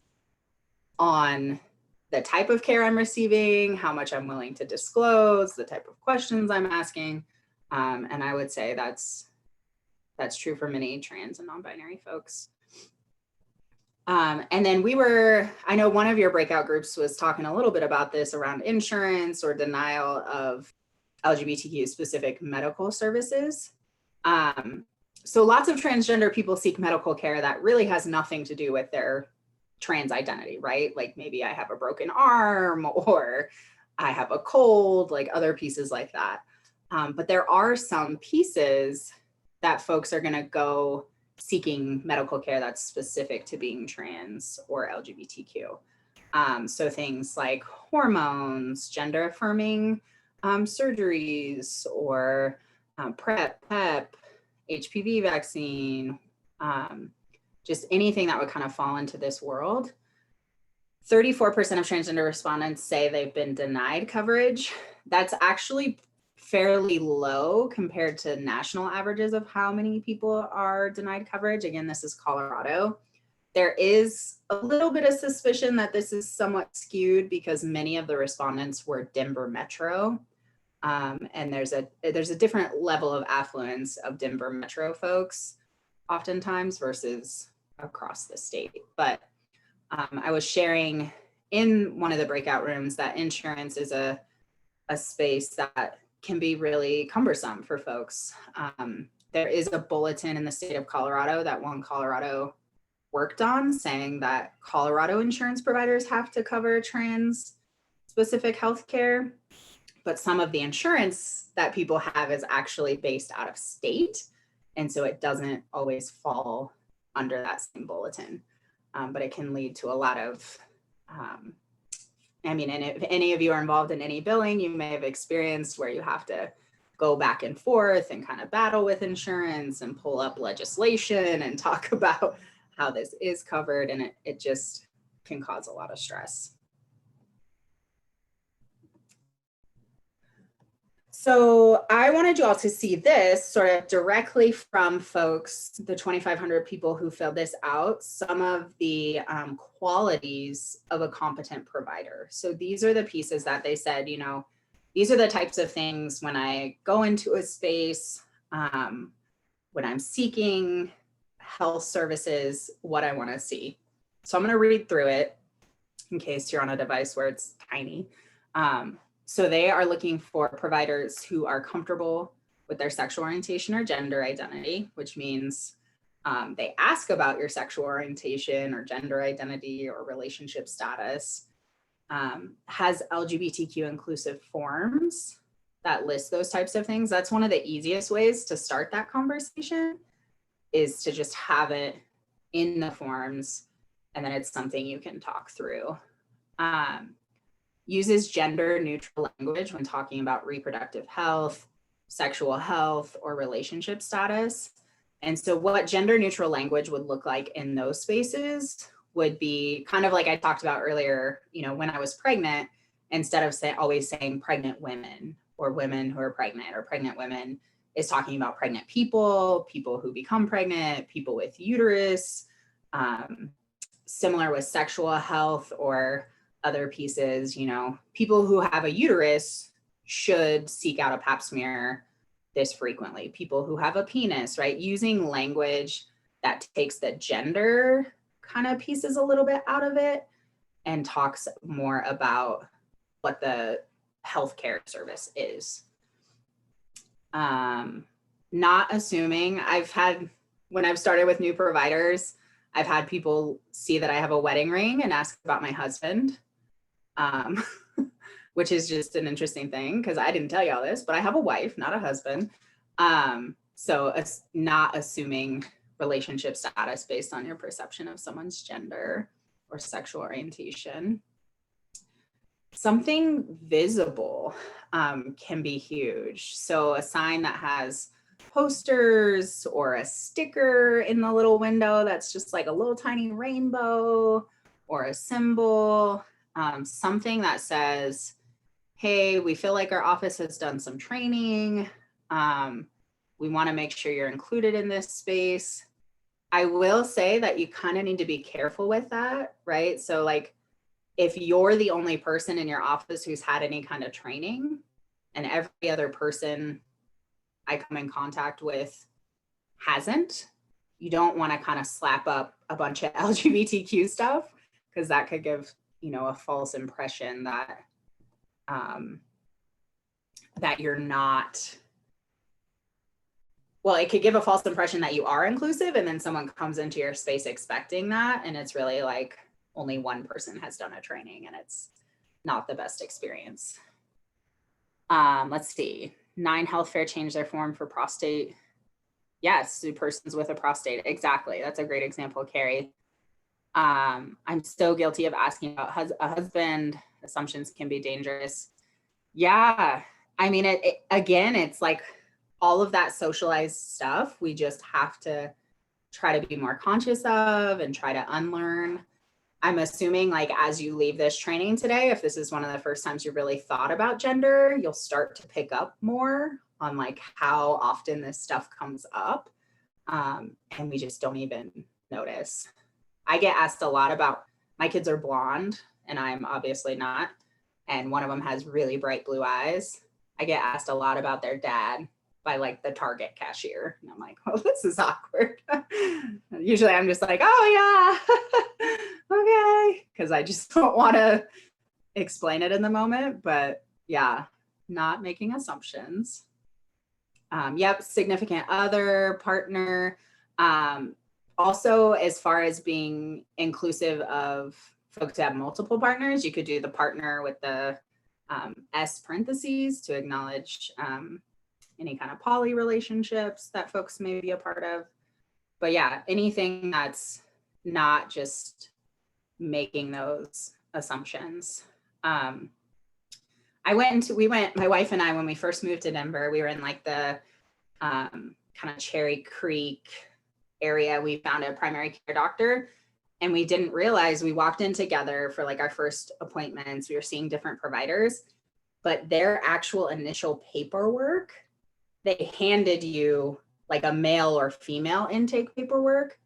on the type of care I'm receiving, how much I'm willing to disclose, the type of questions I'm asking. And I would say that's true for many trans and non-binary folks. And then I know one of your breakout groups was talking a little bit about this around insurance or denial of LGBTQ specific medical services. So lots of transgender people seek medical care that really has nothing to do with their trans identity, right? Like maybe I have a broken arm or I have a cold, like other pieces like that. But there are some pieces that folks are gonna go seeking medical care that's specific to being trans or LGBTQ. So things like hormones, gender affirming surgeries, or PrEP, PEP, HPV vaccine, just anything that would kind of fall into this world. 34% of transgender respondents say they've been denied coverage. That's actually fairly low compared to national averages of how many people are denied coverage. Again, this is Colorado. There is a little bit of suspicion that this is somewhat skewed because many of the respondents were Denver Metro. And there's a different level of affluence of Denver Metro folks oftentimes versus across the state. But I was sharing in one of the breakout rooms that insurance is a space that can be really cumbersome for folks. There is a bulletin in the state of Colorado that One Colorado worked on saying that Colorado insurance providers have to cover trans specific healthcare, but some of the insurance that people have is actually based out of state. And so it doesn't always fall under that same bulletin, but it can lead to a lot of, and if any of you are involved in any billing, you may have experienced where you have to go back and forth and kind of battle with insurance and pull up legislation and talk about how this is covered, and it just can cause a lot of stress. So I wanted you all to see this sort of directly from folks, the 2,500 people who filled this out, some of the qualities of a competent provider. So these are the pieces that they said, these are the types of things when I go into a space, when I'm seeking health services, what I want to see. So I'm going to read through it in case you're on a device where it's tiny. So they are looking for providers who are comfortable with their sexual orientation or gender identity, which means they ask about your sexual orientation or gender identity or relationship status, has LGBTQ inclusive forms that list those types of things. That's one of the easiest ways to start that conversation, is to just have it in the forms, and then it's something you can talk through. Uses gender neutral language when talking about reproductive health, sexual health, or relationship status. And so what gender neutral language would look like in those spaces would be kind of like I talked about earlier, when I was pregnant, instead of always saying pregnant women or women who are pregnant or pregnant women, is talking about pregnant people, people who become pregnant, people with uterus, similar with sexual health or other pieces, people who have a uterus should seek out a pap smear this frequently. People who have a penis, right? Using language that takes the gender kind of pieces a little bit out of it and talks more about what the healthcare service is. Not assuming. When I've started with new providers, I've had people see that I have a wedding ring and ask about my husband, which is just an interesting thing because I didn't tell you all this, but I have a wife, not a husband. So it's not assuming relationship status based on your perception of someone's gender or sexual orientation. Something visible can be huge. So a sign that has posters or a sticker in the little window that's just like a little tiny rainbow or a symbol, something that says, hey, we feel like our office has done some training. We want to make sure you're included in this space. I will say that you kind of need to be careful with that, right? So like, if you're the only person in your office who's had any kind of training and every other person I come in contact with hasn't, you don't want to kind of slap up a bunch of LGBTQ stuff because that could give, a false impression that that you're not, well, it could give a false impression that you are inclusive and then someone comes into your space expecting that. And it's really like, only one person has done a training and it's not the best experience. Let's see, 9 health fair changed their form for prostate. Yes, to persons with a prostate, exactly. That's a great example, Carrie. I'm so guilty of asking about a husband. Assumptions can be dangerous. Yeah, I mean, again, it's like all of that socialized stuff, we just have to try to be more conscious of and try to unlearn. I'm assuming like as you leave this training today, if this is one of the first times you really thought about gender, you'll start to pick up more on like how often this stuff comes up. And we just don't even notice. I get asked a lot about, my kids are blonde and I'm obviously not. And one of them has really bright blue eyes. I get asked a lot about their dad by like the Target cashier. And I'm like, oh, this is awkward. Usually I'm just like, oh yeah, okay. Because I just don't want to explain it in the moment. But yeah, not making assumptions. Yep, significant other, partner. Also, as far as being inclusive of folks who have multiple partners, you could do the partner with the S parentheses to acknowledge any kind of poly relationships that folks may be a part of. But yeah, anything that's not just making those assumptions. My wife and I, when we first moved to Denver, we were in like the kind of Cherry Creek area. We found a primary care doctor and we didn't realize, we walked in together for like our first appointments. We were seeing different providers, but their actual initial paperwork, they handed you like a male or female intake paperwork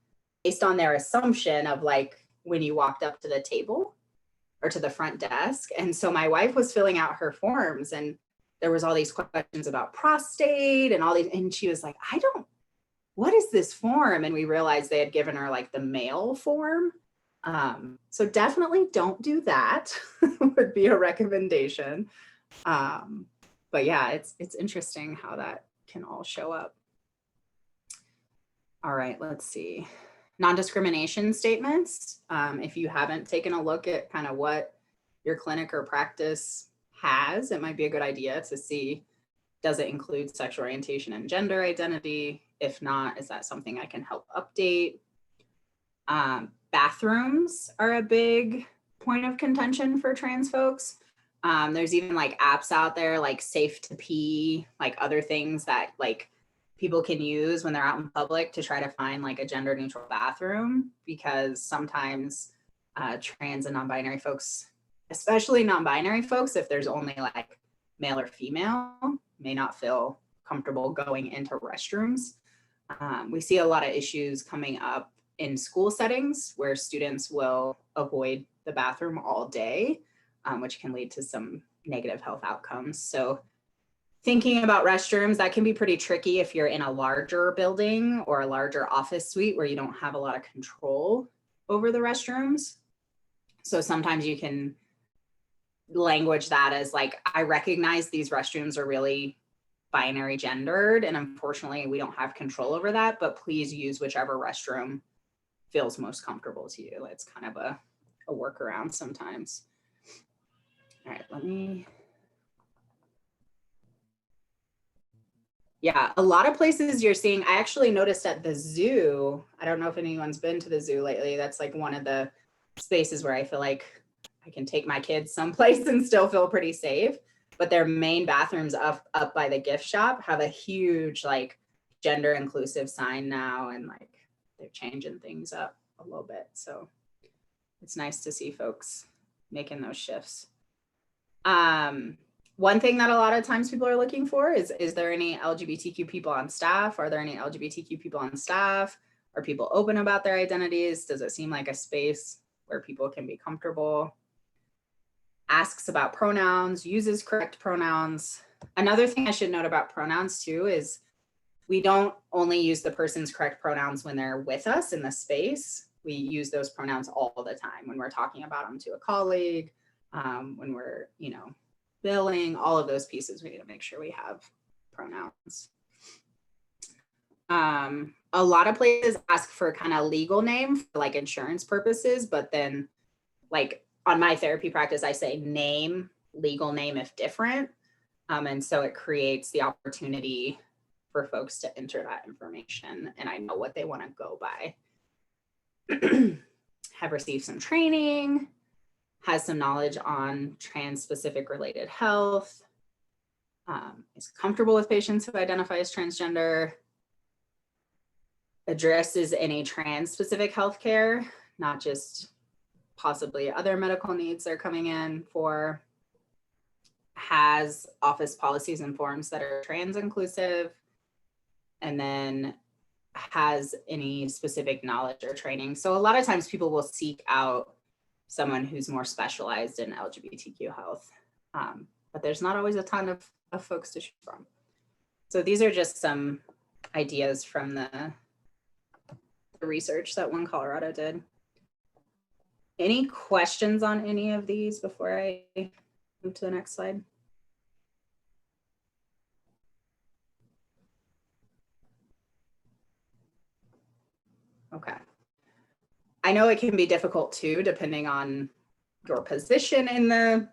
based on their assumption of like when you walked up to the table or to the front desk. And so my wife was filling out her forms and there was all these questions about prostate and all these, and she was like, what is this form? And we realized they had given her like the male form. So definitely don't do that would be a recommendation. But yeah, it's interesting how that can all show up. All right, let's see. Non-discrimination statements. If you haven't taken a look at kind of what your clinic or practice has, it might be a good idea to see, does it include sexual orientation and gender identity? If not, is that something I can help update? Bathrooms are a big point of contention for trans folks. There's even like apps out there like Safe to Pee, like other things that like people can use when they're out in public to try to find like a gender neutral bathroom, because sometimes trans and non-binary folks, especially non-binary folks, if there's only like male or female, may not feel comfortable going into restrooms. We see a lot of issues coming up in school settings where students will avoid the bathroom all day, which can lead to some negative health outcomes. So thinking about restrooms, that can be pretty tricky if you're in a larger building or a larger office suite where you don't have a lot of control over the restrooms. So sometimes you can language that as like, I recognize these restrooms are really binary gendered, and unfortunately we don't have control over that, but please use whichever restroom feels most comfortable to you. It's kind of a workaround sometimes. All right, let me. Yeah, a lot of places you're seeing, I actually noticed at the zoo, I don't know if anyone's been to the zoo lately, that's like one of the spaces where I feel like I can take my kids someplace and still feel pretty safe. But their main bathrooms up by the gift shop have a huge like gender inclusive sign now, and like they're changing things up a little bit. So it's nice to see folks making those shifts. One thing that a lot of times people are looking for is there any LGBTQ people on staff? Are there any LGBTQ people on staff? Are people open about their identities? Does it seem like a space where people can be comfortable? Asks about pronouns, uses correct pronouns. Another thing I should note about pronouns too is we don't only use the person's correct pronouns when they're with us in the space. We use those pronouns all the time when we're talking about them to a colleague, when we're, billing, all of those pieces, we need to make sure we have pronouns. A lot of places ask for kind of legal name for like insurance purposes, but then like on my therapy practice, I say name, legal name if different. And so it creates the opportunity for folks to enter that information, and I know what they want to go by. Have received some training, has some knowledge on trans-specific related health, is comfortable with patients who identify as transgender, addresses any trans-specific healthcare, not just possibly other medical needs they're coming in for, has office policies and forms that are trans inclusive, and then has any specific knowledge or training. So a lot of times people will seek out someone who's more specialized in LGBTQ health, but there's not always a ton of folks to choose from. So these are just some ideas from the research that One Colorado did. Any questions on any of these before I move to the next slide? Okay. I know it can be difficult too, depending on your position in the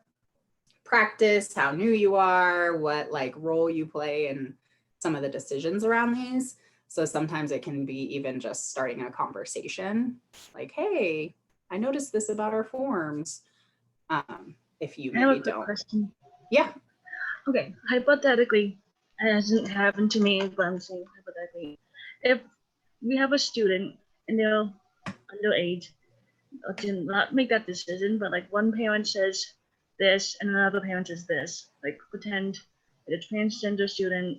practice, how new you are, what like role you play in some of the decisions around these. So sometimes it can be even just starting a conversation like, hey, I noticed this about our forms. If you maybe don't. Question. Yeah. Okay, hypothetically, and it hasn't happened to me, but I'm saying hypothetically, if we have a student and they're underage, to not make that decision, but like one parent says this and another parent says this, like pretend it's a transgender student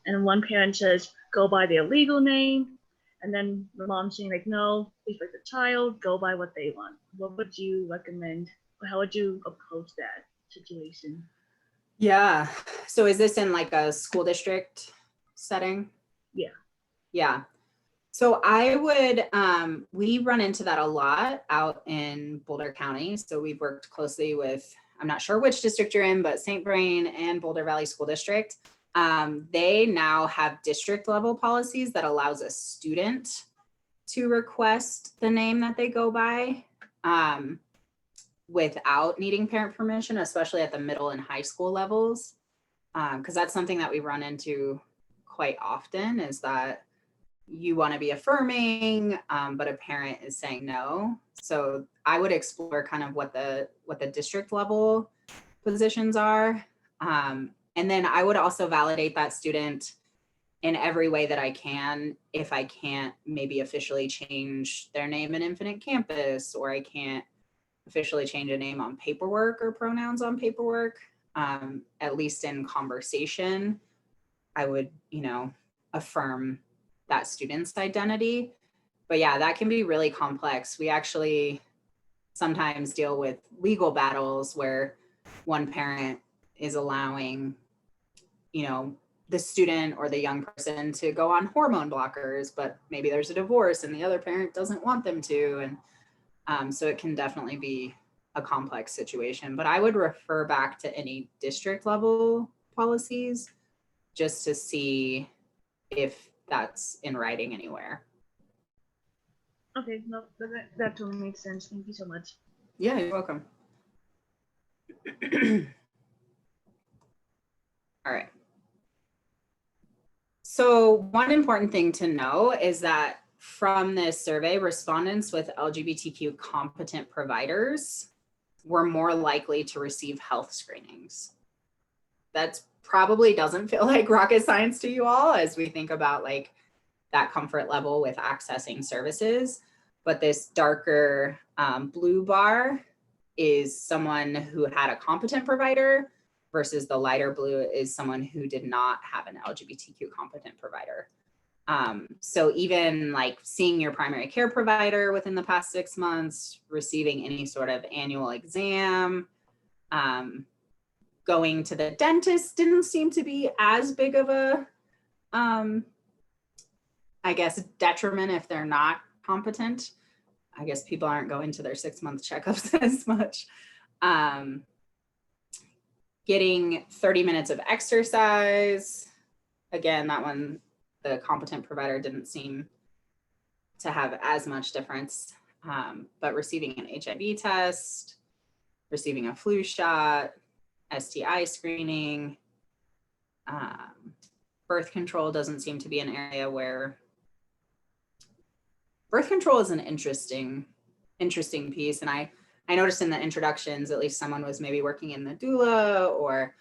and one parent says go by their legal name, and then the mom saying like, no, please like the child, go by what they want. What would you recommend, or how would you approach that situation? Yeah. So is this in like a school district setting? Yeah. Yeah. So I would, we run into that a lot out in Boulder County. So we've worked closely with, I'm not sure which district you're in, but St. Vrain and Boulder Valley School District. They now have district level policies that allows a student to request the name that they go by without needing parent permission, especially at the middle and high school levels. Because that's something that we run into quite often, is that you want to be affirming, but a parent is saying no. So I would explore kind of what the district level positions are. And then I would also validate that student in every way that I can. If I can't maybe officially change their name in Infinite Campus, or I can't officially change a name on paperwork or pronouns on paperwork, at least in conversation, I would, affirm that student's identity. But yeah, that can be really complex. We actually sometimes deal with legal battles where one parent is allowing, the student or the young person to go on hormone blockers, but maybe there's a divorce and the other parent doesn't want them to. And so it can definitely be a complex situation, but I would refer back to any district level policies just to see if that's in writing anywhere. Okay, no, that totally makes sense. Thank you so much. Yeah, you're welcome. All right. So one important thing to know is that from this survey, respondents with LGBTQ competent providers were more likely to receive health screenings. That probably doesn't feel like rocket science to you all as we think about like that comfort level with accessing services. But this darker blue bar is someone who had a competent provider versus the lighter blue is someone who did not have an LGBTQ competent provider. So even like seeing your primary care provider within the past 6 months, receiving any sort of annual exam, going to the dentist didn't seem to be as big of a, I guess, detriment if they're not competent. I guess people aren't going to their 6-month checkups as much. Getting 30 minutes of exercise. Again, that one, the competent provider didn't seem to have as much difference, but receiving an HIV test, receiving a flu shot, STI screening, birth control doesn't seem to be an area where birth control is an interesting piece. And I noticed in the introductions, at least someone was maybe working in the doula or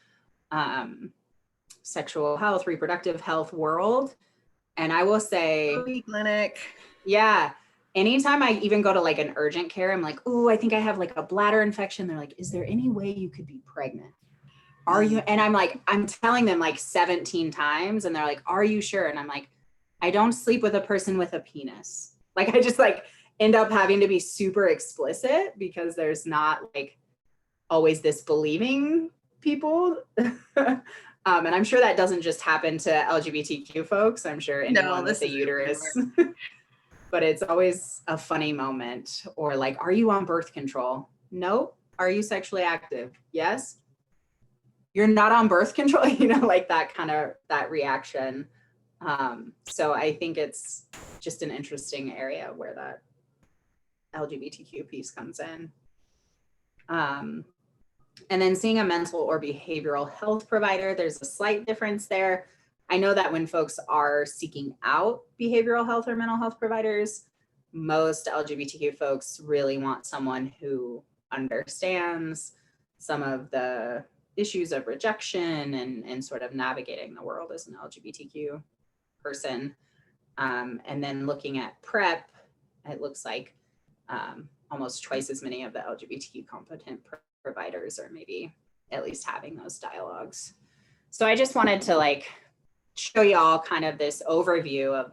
sexual health, reproductive health world. And I will say, clinic. Yeah. Anytime I even go to like an urgent care, I'm like, oh, I think I have like a bladder infection. They're like, is there any way you could be pregnant? Are you? And I'm like, I'm telling them like 17 times and they're like, are you sure? And I'm like, I don't sleep with a person with a penis. Like I just like end up having to be super explicit because there's not like always this believing people. And I'm sure that doesn't just happen to LGBTQ folks. I'm sure anyone with a uterus. But it's always a funny moment. Or like, are you on birth control? Nope. Are you sexually active? Yes. You're not on birth control, like that reaction. So I think it's just an interesting area where that LGBTQ piece comes in. And then seeing a mental or behavioral health provider, there's a slight difference there. I know that when folks are seeking out behavioral health or mental health providers, most LGBTQ folks really want someone who understands some of the issues of rejection and sort of navigating the world as an LGBTQ person. And then looking at PrEP, it looks like almost twice as many of the LGBTQ competent providers are maybe at least having those dialogues. So I just wanted to like show y'all kind of this overview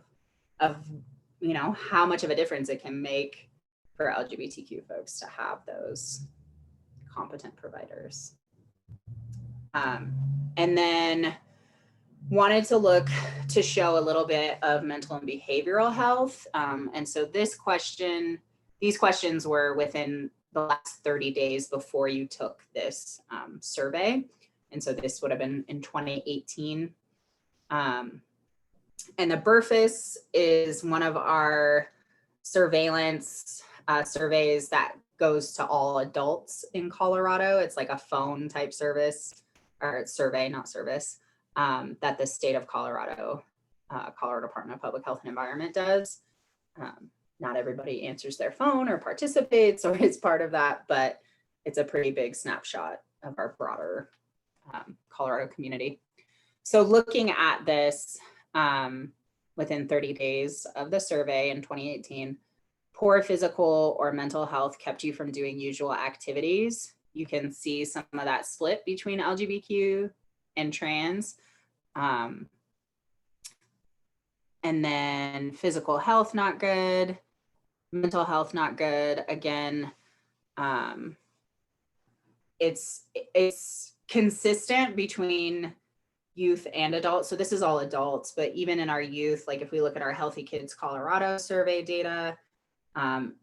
of how much of a difference it can make for LGBTQ folks to have those competent providers. And then wanted to look to show a little bit of mental and behavioral health. And so these questions were within the last 30 days before you took this survey. And so this would have been in 2018. And the BRFIS is one of our surveillance surveys that goes to all adults in Colorado. It's like a phone type service, or survey, not service, that the state of Colorado, Colorado Department of Public Health and Environment does. Not everybody answers their phone or participates or is part of that, but it's a pretty big snapshot of our broader Colorado community. So looking at this, within 30 days of the survey in 2018. Poor physical or mental health kept you from doing usual activities. You can see some of that split between LGBTQ and trans. And then physical health, not good. Mental health, not good. Again, it's consistent between youth and adults. So this is all adults, but even in our youth, like if we look at our Healthy Kids Colorado survey data,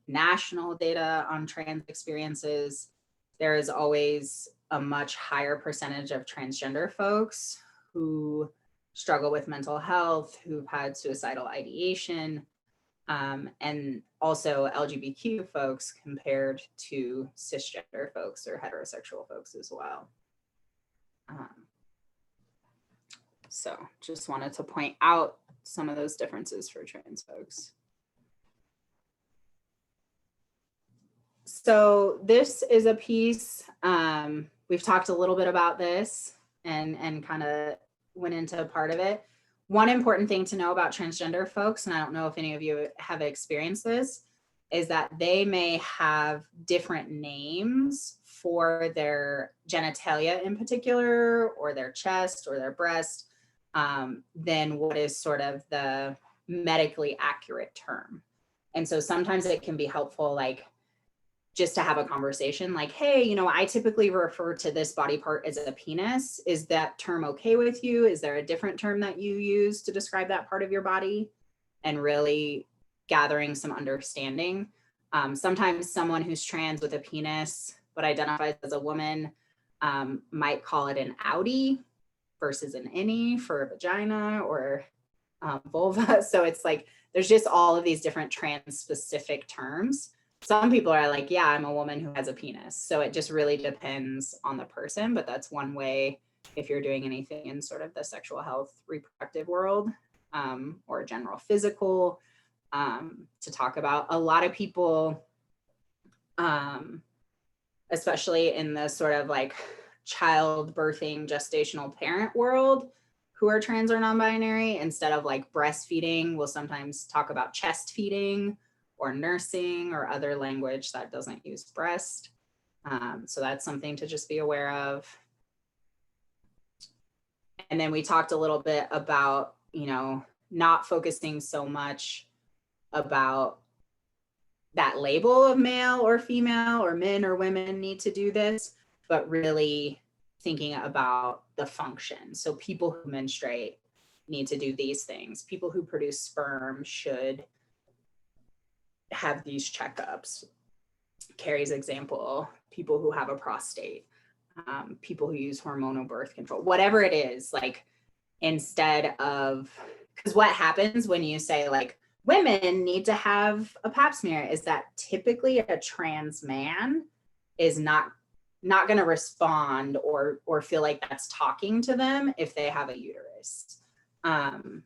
national data on trans experiences, there is always a much higher percentage of transgender folks who struggle with mental health, who've had suicidal ideation, and also LGBTQ folks compared to cisgender folks or heterosexual folks as well. So just wanted to point out some of those differences for trans folks. So this is a piece, we've talked a little bit about this and kind of went into a part of it. One important thing to know about transgender folks, and I don't know if any of you have experienced this, is that they may have different names for their genitalia in particular, or their chest or their breast, than what is sort of the medically accurate term. And so sometimes it can be helpful, like just to have a conversation like, hey, you know, I typically refer to this body part as a penis. Is that term okay with you? Is there a different term that you use to describe that part of your body? And really gathering some understanding. Sometimes someone who's trans with a penis but identifies as a woman might call it an outie versus an innie for a vagina or vulva. So it's like, there's just all of these different trans specific terms. Some people are like, yeah, I'm a woman who has a penis. So it just really depends on the person, but that's one way if you're doing anything in sort of the sexual health reproductive world or general physical to talk about. A lot of people, especially in the sort of like child birthing gestational parent world who are trans or non-binary, instead of like breastfeeding, will sometimes talk about chest feeding or nursing or other language that doesn't use breast. So that's something to just be aware of. And then we talked a little bit about, you know, not focusing so much about that label of male or female or men or women need to do this, but really thinking about the function. So people who menstruate need to do these things. People who produce sperm should have these checkups. Carrie's example, people who have a prostate, people who use hormonal birth control, whatever it is, like instead of, because what happens when you say like women need to have a pap smear is that typically a trans man is not going to respond or feel like that's talking to them if they have a uterus. And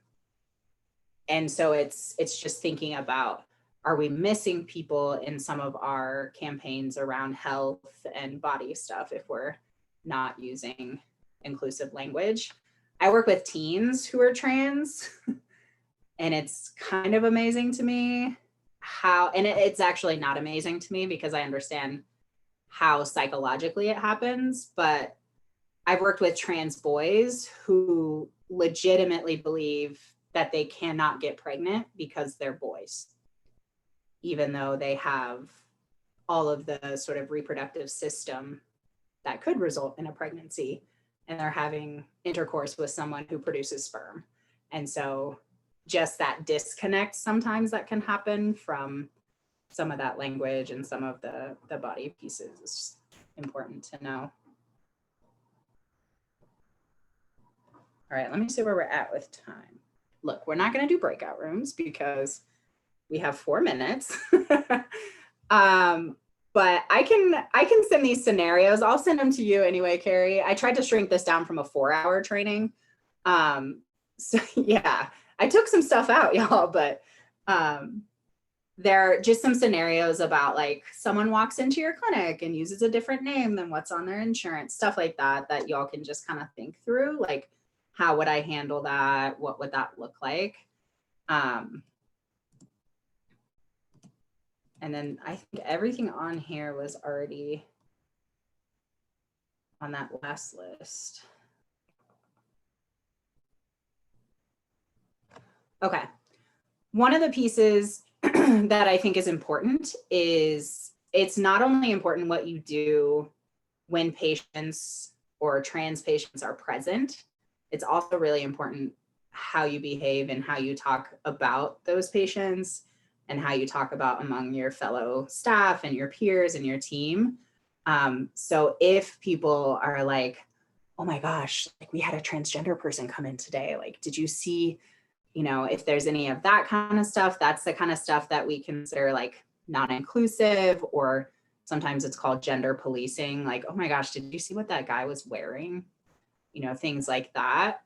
so it's just thinking about, are we missing people in some of our campaigns around health and body stuff if we're not using inclusive language? I work with teens who are trans, and it's kind of amazing to me how, and it's actually not amazing to me because I understand how psychologically it happens, but I've worked with trans boys who legitimately believe that they cannot get pregnant because they're boys, even though they have all of the sort of reproductive system that could result in a pregnancy, and they're having intercourse with someone who produces sperm. And so just that disconnect sometimes that can happen from some of that language and some of the body pieces is important to know. All right, let me see where we're at with time. Look, we're not going to do breakout rooms because we have 4 minutes. But I can send these scenarios. I'll send them to you anyway, Carrie. I tried to shrink this down from a 4-hour training. So yeah, I took some stuff out, y'all, but there are just some scenarios about like someone walks into your clinic and uses a different name than what's on their insurance, stuff like that, that y'all can just kind of think through. Like, how would I handle that? What would that look like? And then I think everything on here was already on that last list. Okay. One of the pieces that I think is important is it's not only important what you do when patients or trans patients are present, it's also really important how you behave and how you talk about those patients and how you talk about among your fellow staff and your peers and your team. So if people are like, oh my gosh, like we had a transgender person come in today, like, did you see, you know, if there's any of that kind of stuff, that's the kind of stuff that we consider like non-inclusive, or sometimes it's called gender policing. Like, oh my gosh, did you see what that guy was wearing? You know, things like that.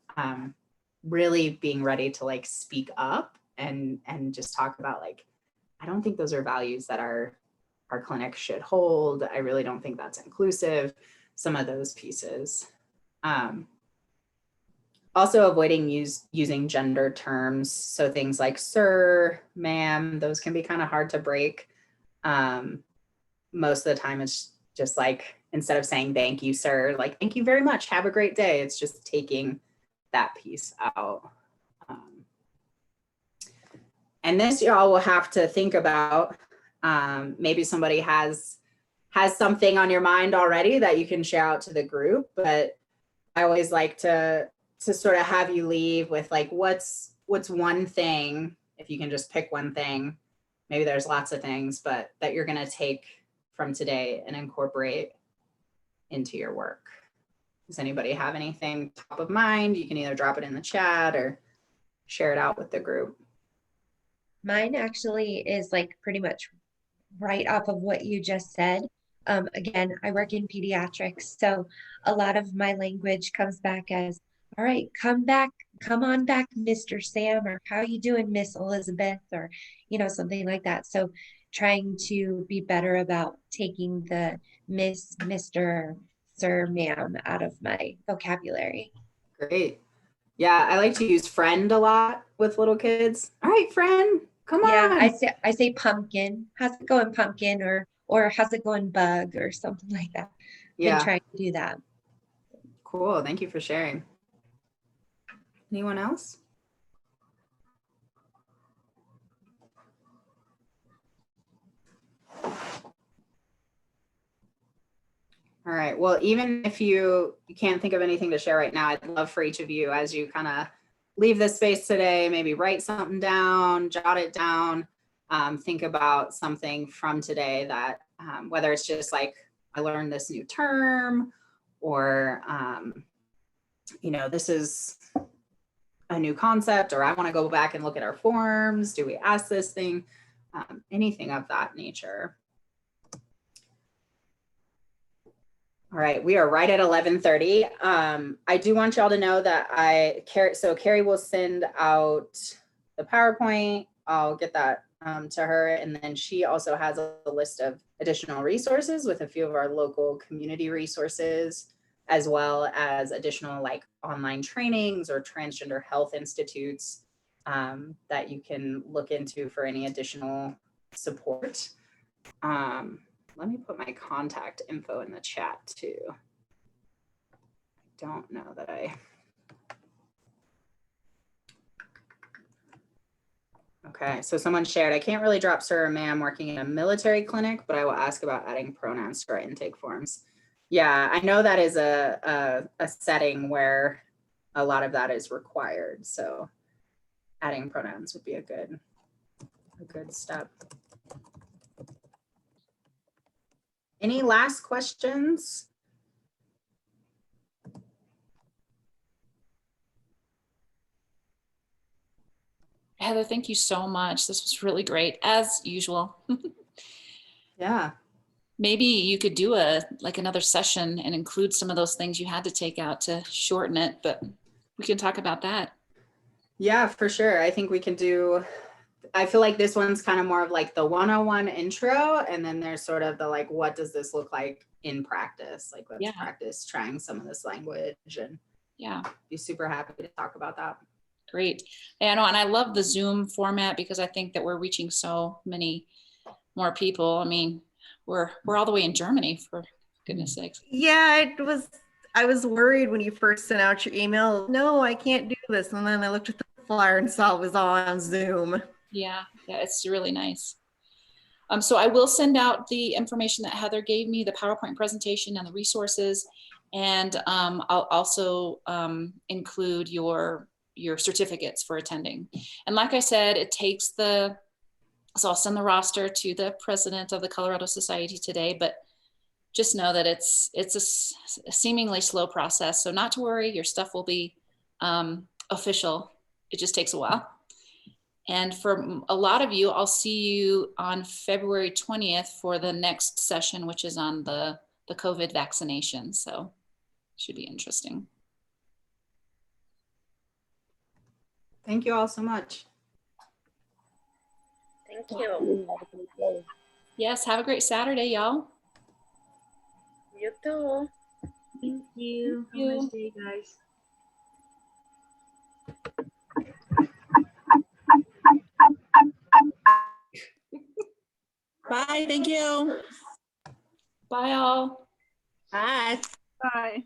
Really being ready to like speak up and just talk about like, I don't think those are values that our clinic should hold. I really don't think that's inclusive. Some of those pieces. Also avoiding using gender terms. So things like sir, ma'am, those can be kind of hard to break. Most of the time it's just like, instead of saying thank you, sir, like thank you very much, have a great day. It's just taking that piece out. And this y'all will have to think about. Maybe somebody has something on your mind already that you can share out to the group, but I always like to sort of have you leave with like, what's one thing, if you can just pick one thing, maybe there's lots of things, but that you're going to take from today and incorporate into your work. Does anybody have anything top of mind? You can either drop it in the chat or share it out with the group. Mine actually is like pretty much right off of what you just said. Again, I work in pediatrics, so a lot of my language comes back as, all right, come on back, Mr. Sam, or how you doing, Miss Elizabeth, or, you know, something like that. So trying to be better about taking the Miss, Mr., Sir, ma'am out of my vocabulary. Great. Yeah, I like to use friend a lot with little kids. All right, friend, come on. Yeah, I say pumpkin. How's it going, pumpkin? Or how's it going, bug, or something like that. Yeah. Been trying to do that. Cool. Thank you for sharing. Anyone else? All right. Well, even if you can't think of anything to share right now, I'd love for each of you, as you kind of leave this space today, maybe write something down, jot it down, think about something from today that, whether it's just like, I learned this new term, or, you know, this is a new concept, or I want to go back and look at our forms. Do we ask this thing? Anything of that nature. All right, we are right at 11:30. I do want y'all to know that Carrie will send out the PowerPoint. I'll get that to her. And then she also has a list of additional resources with a few of our local community resources, as well as additional like online trainings or transgender health institutes that you can look into for any additional support. Let me put my contact info in the chat too. I don't know that Okay, so someone shared, I can't really drop sir or ma'am working in a military clinic, but I will ask about adding pronouns to our intake forms. Yeah, I know that is a setting where a lot of that is required. So adding pronouns would be a good step. Any last questions? Heather, thank you so much. This was really great, as usual. Yeah. Maybe you could do another session and include some of those things you had to take out to shorten it, but we can talk about that. Yeah, for sure. I think we can do, I feel like this one's kind of more of like the 101 intro, and then there's sort of the like, what does this look like in practice? Like, let's practice trying some of this language and Yeah. Be super happy to talk about that. Great. And I love the Zoom format because I think that we're reaching so many more people. I mean, we're all the way in Germany, for goodness sakes. Yeah, I was worried when you first sent out your email. No, I can't do this. And then I looked at the flyer and saw it was all on Zoom. Yeah, it's really nice. So I will send out the information that Heather gave me, the PowerPoint presentation and the resources. And I'll also include your certificates for attending. And like I said, it takes so I'll send the roster to the president of the Colorado Society today, but just know that it's a seemingly slow process. So not to worry, your stuff will be official. It just takes a while. And for a lot of you, I'll see you on February 20th for the next session, which is on the COVID vaccination. So should be interesting. Thank you all so much. Thank you. Have a great day. Yes, have a great Saturday, y'all. You too. Thank you. Have a nice day, guys. Bye. Thank you. Bye all. Bye. Bye.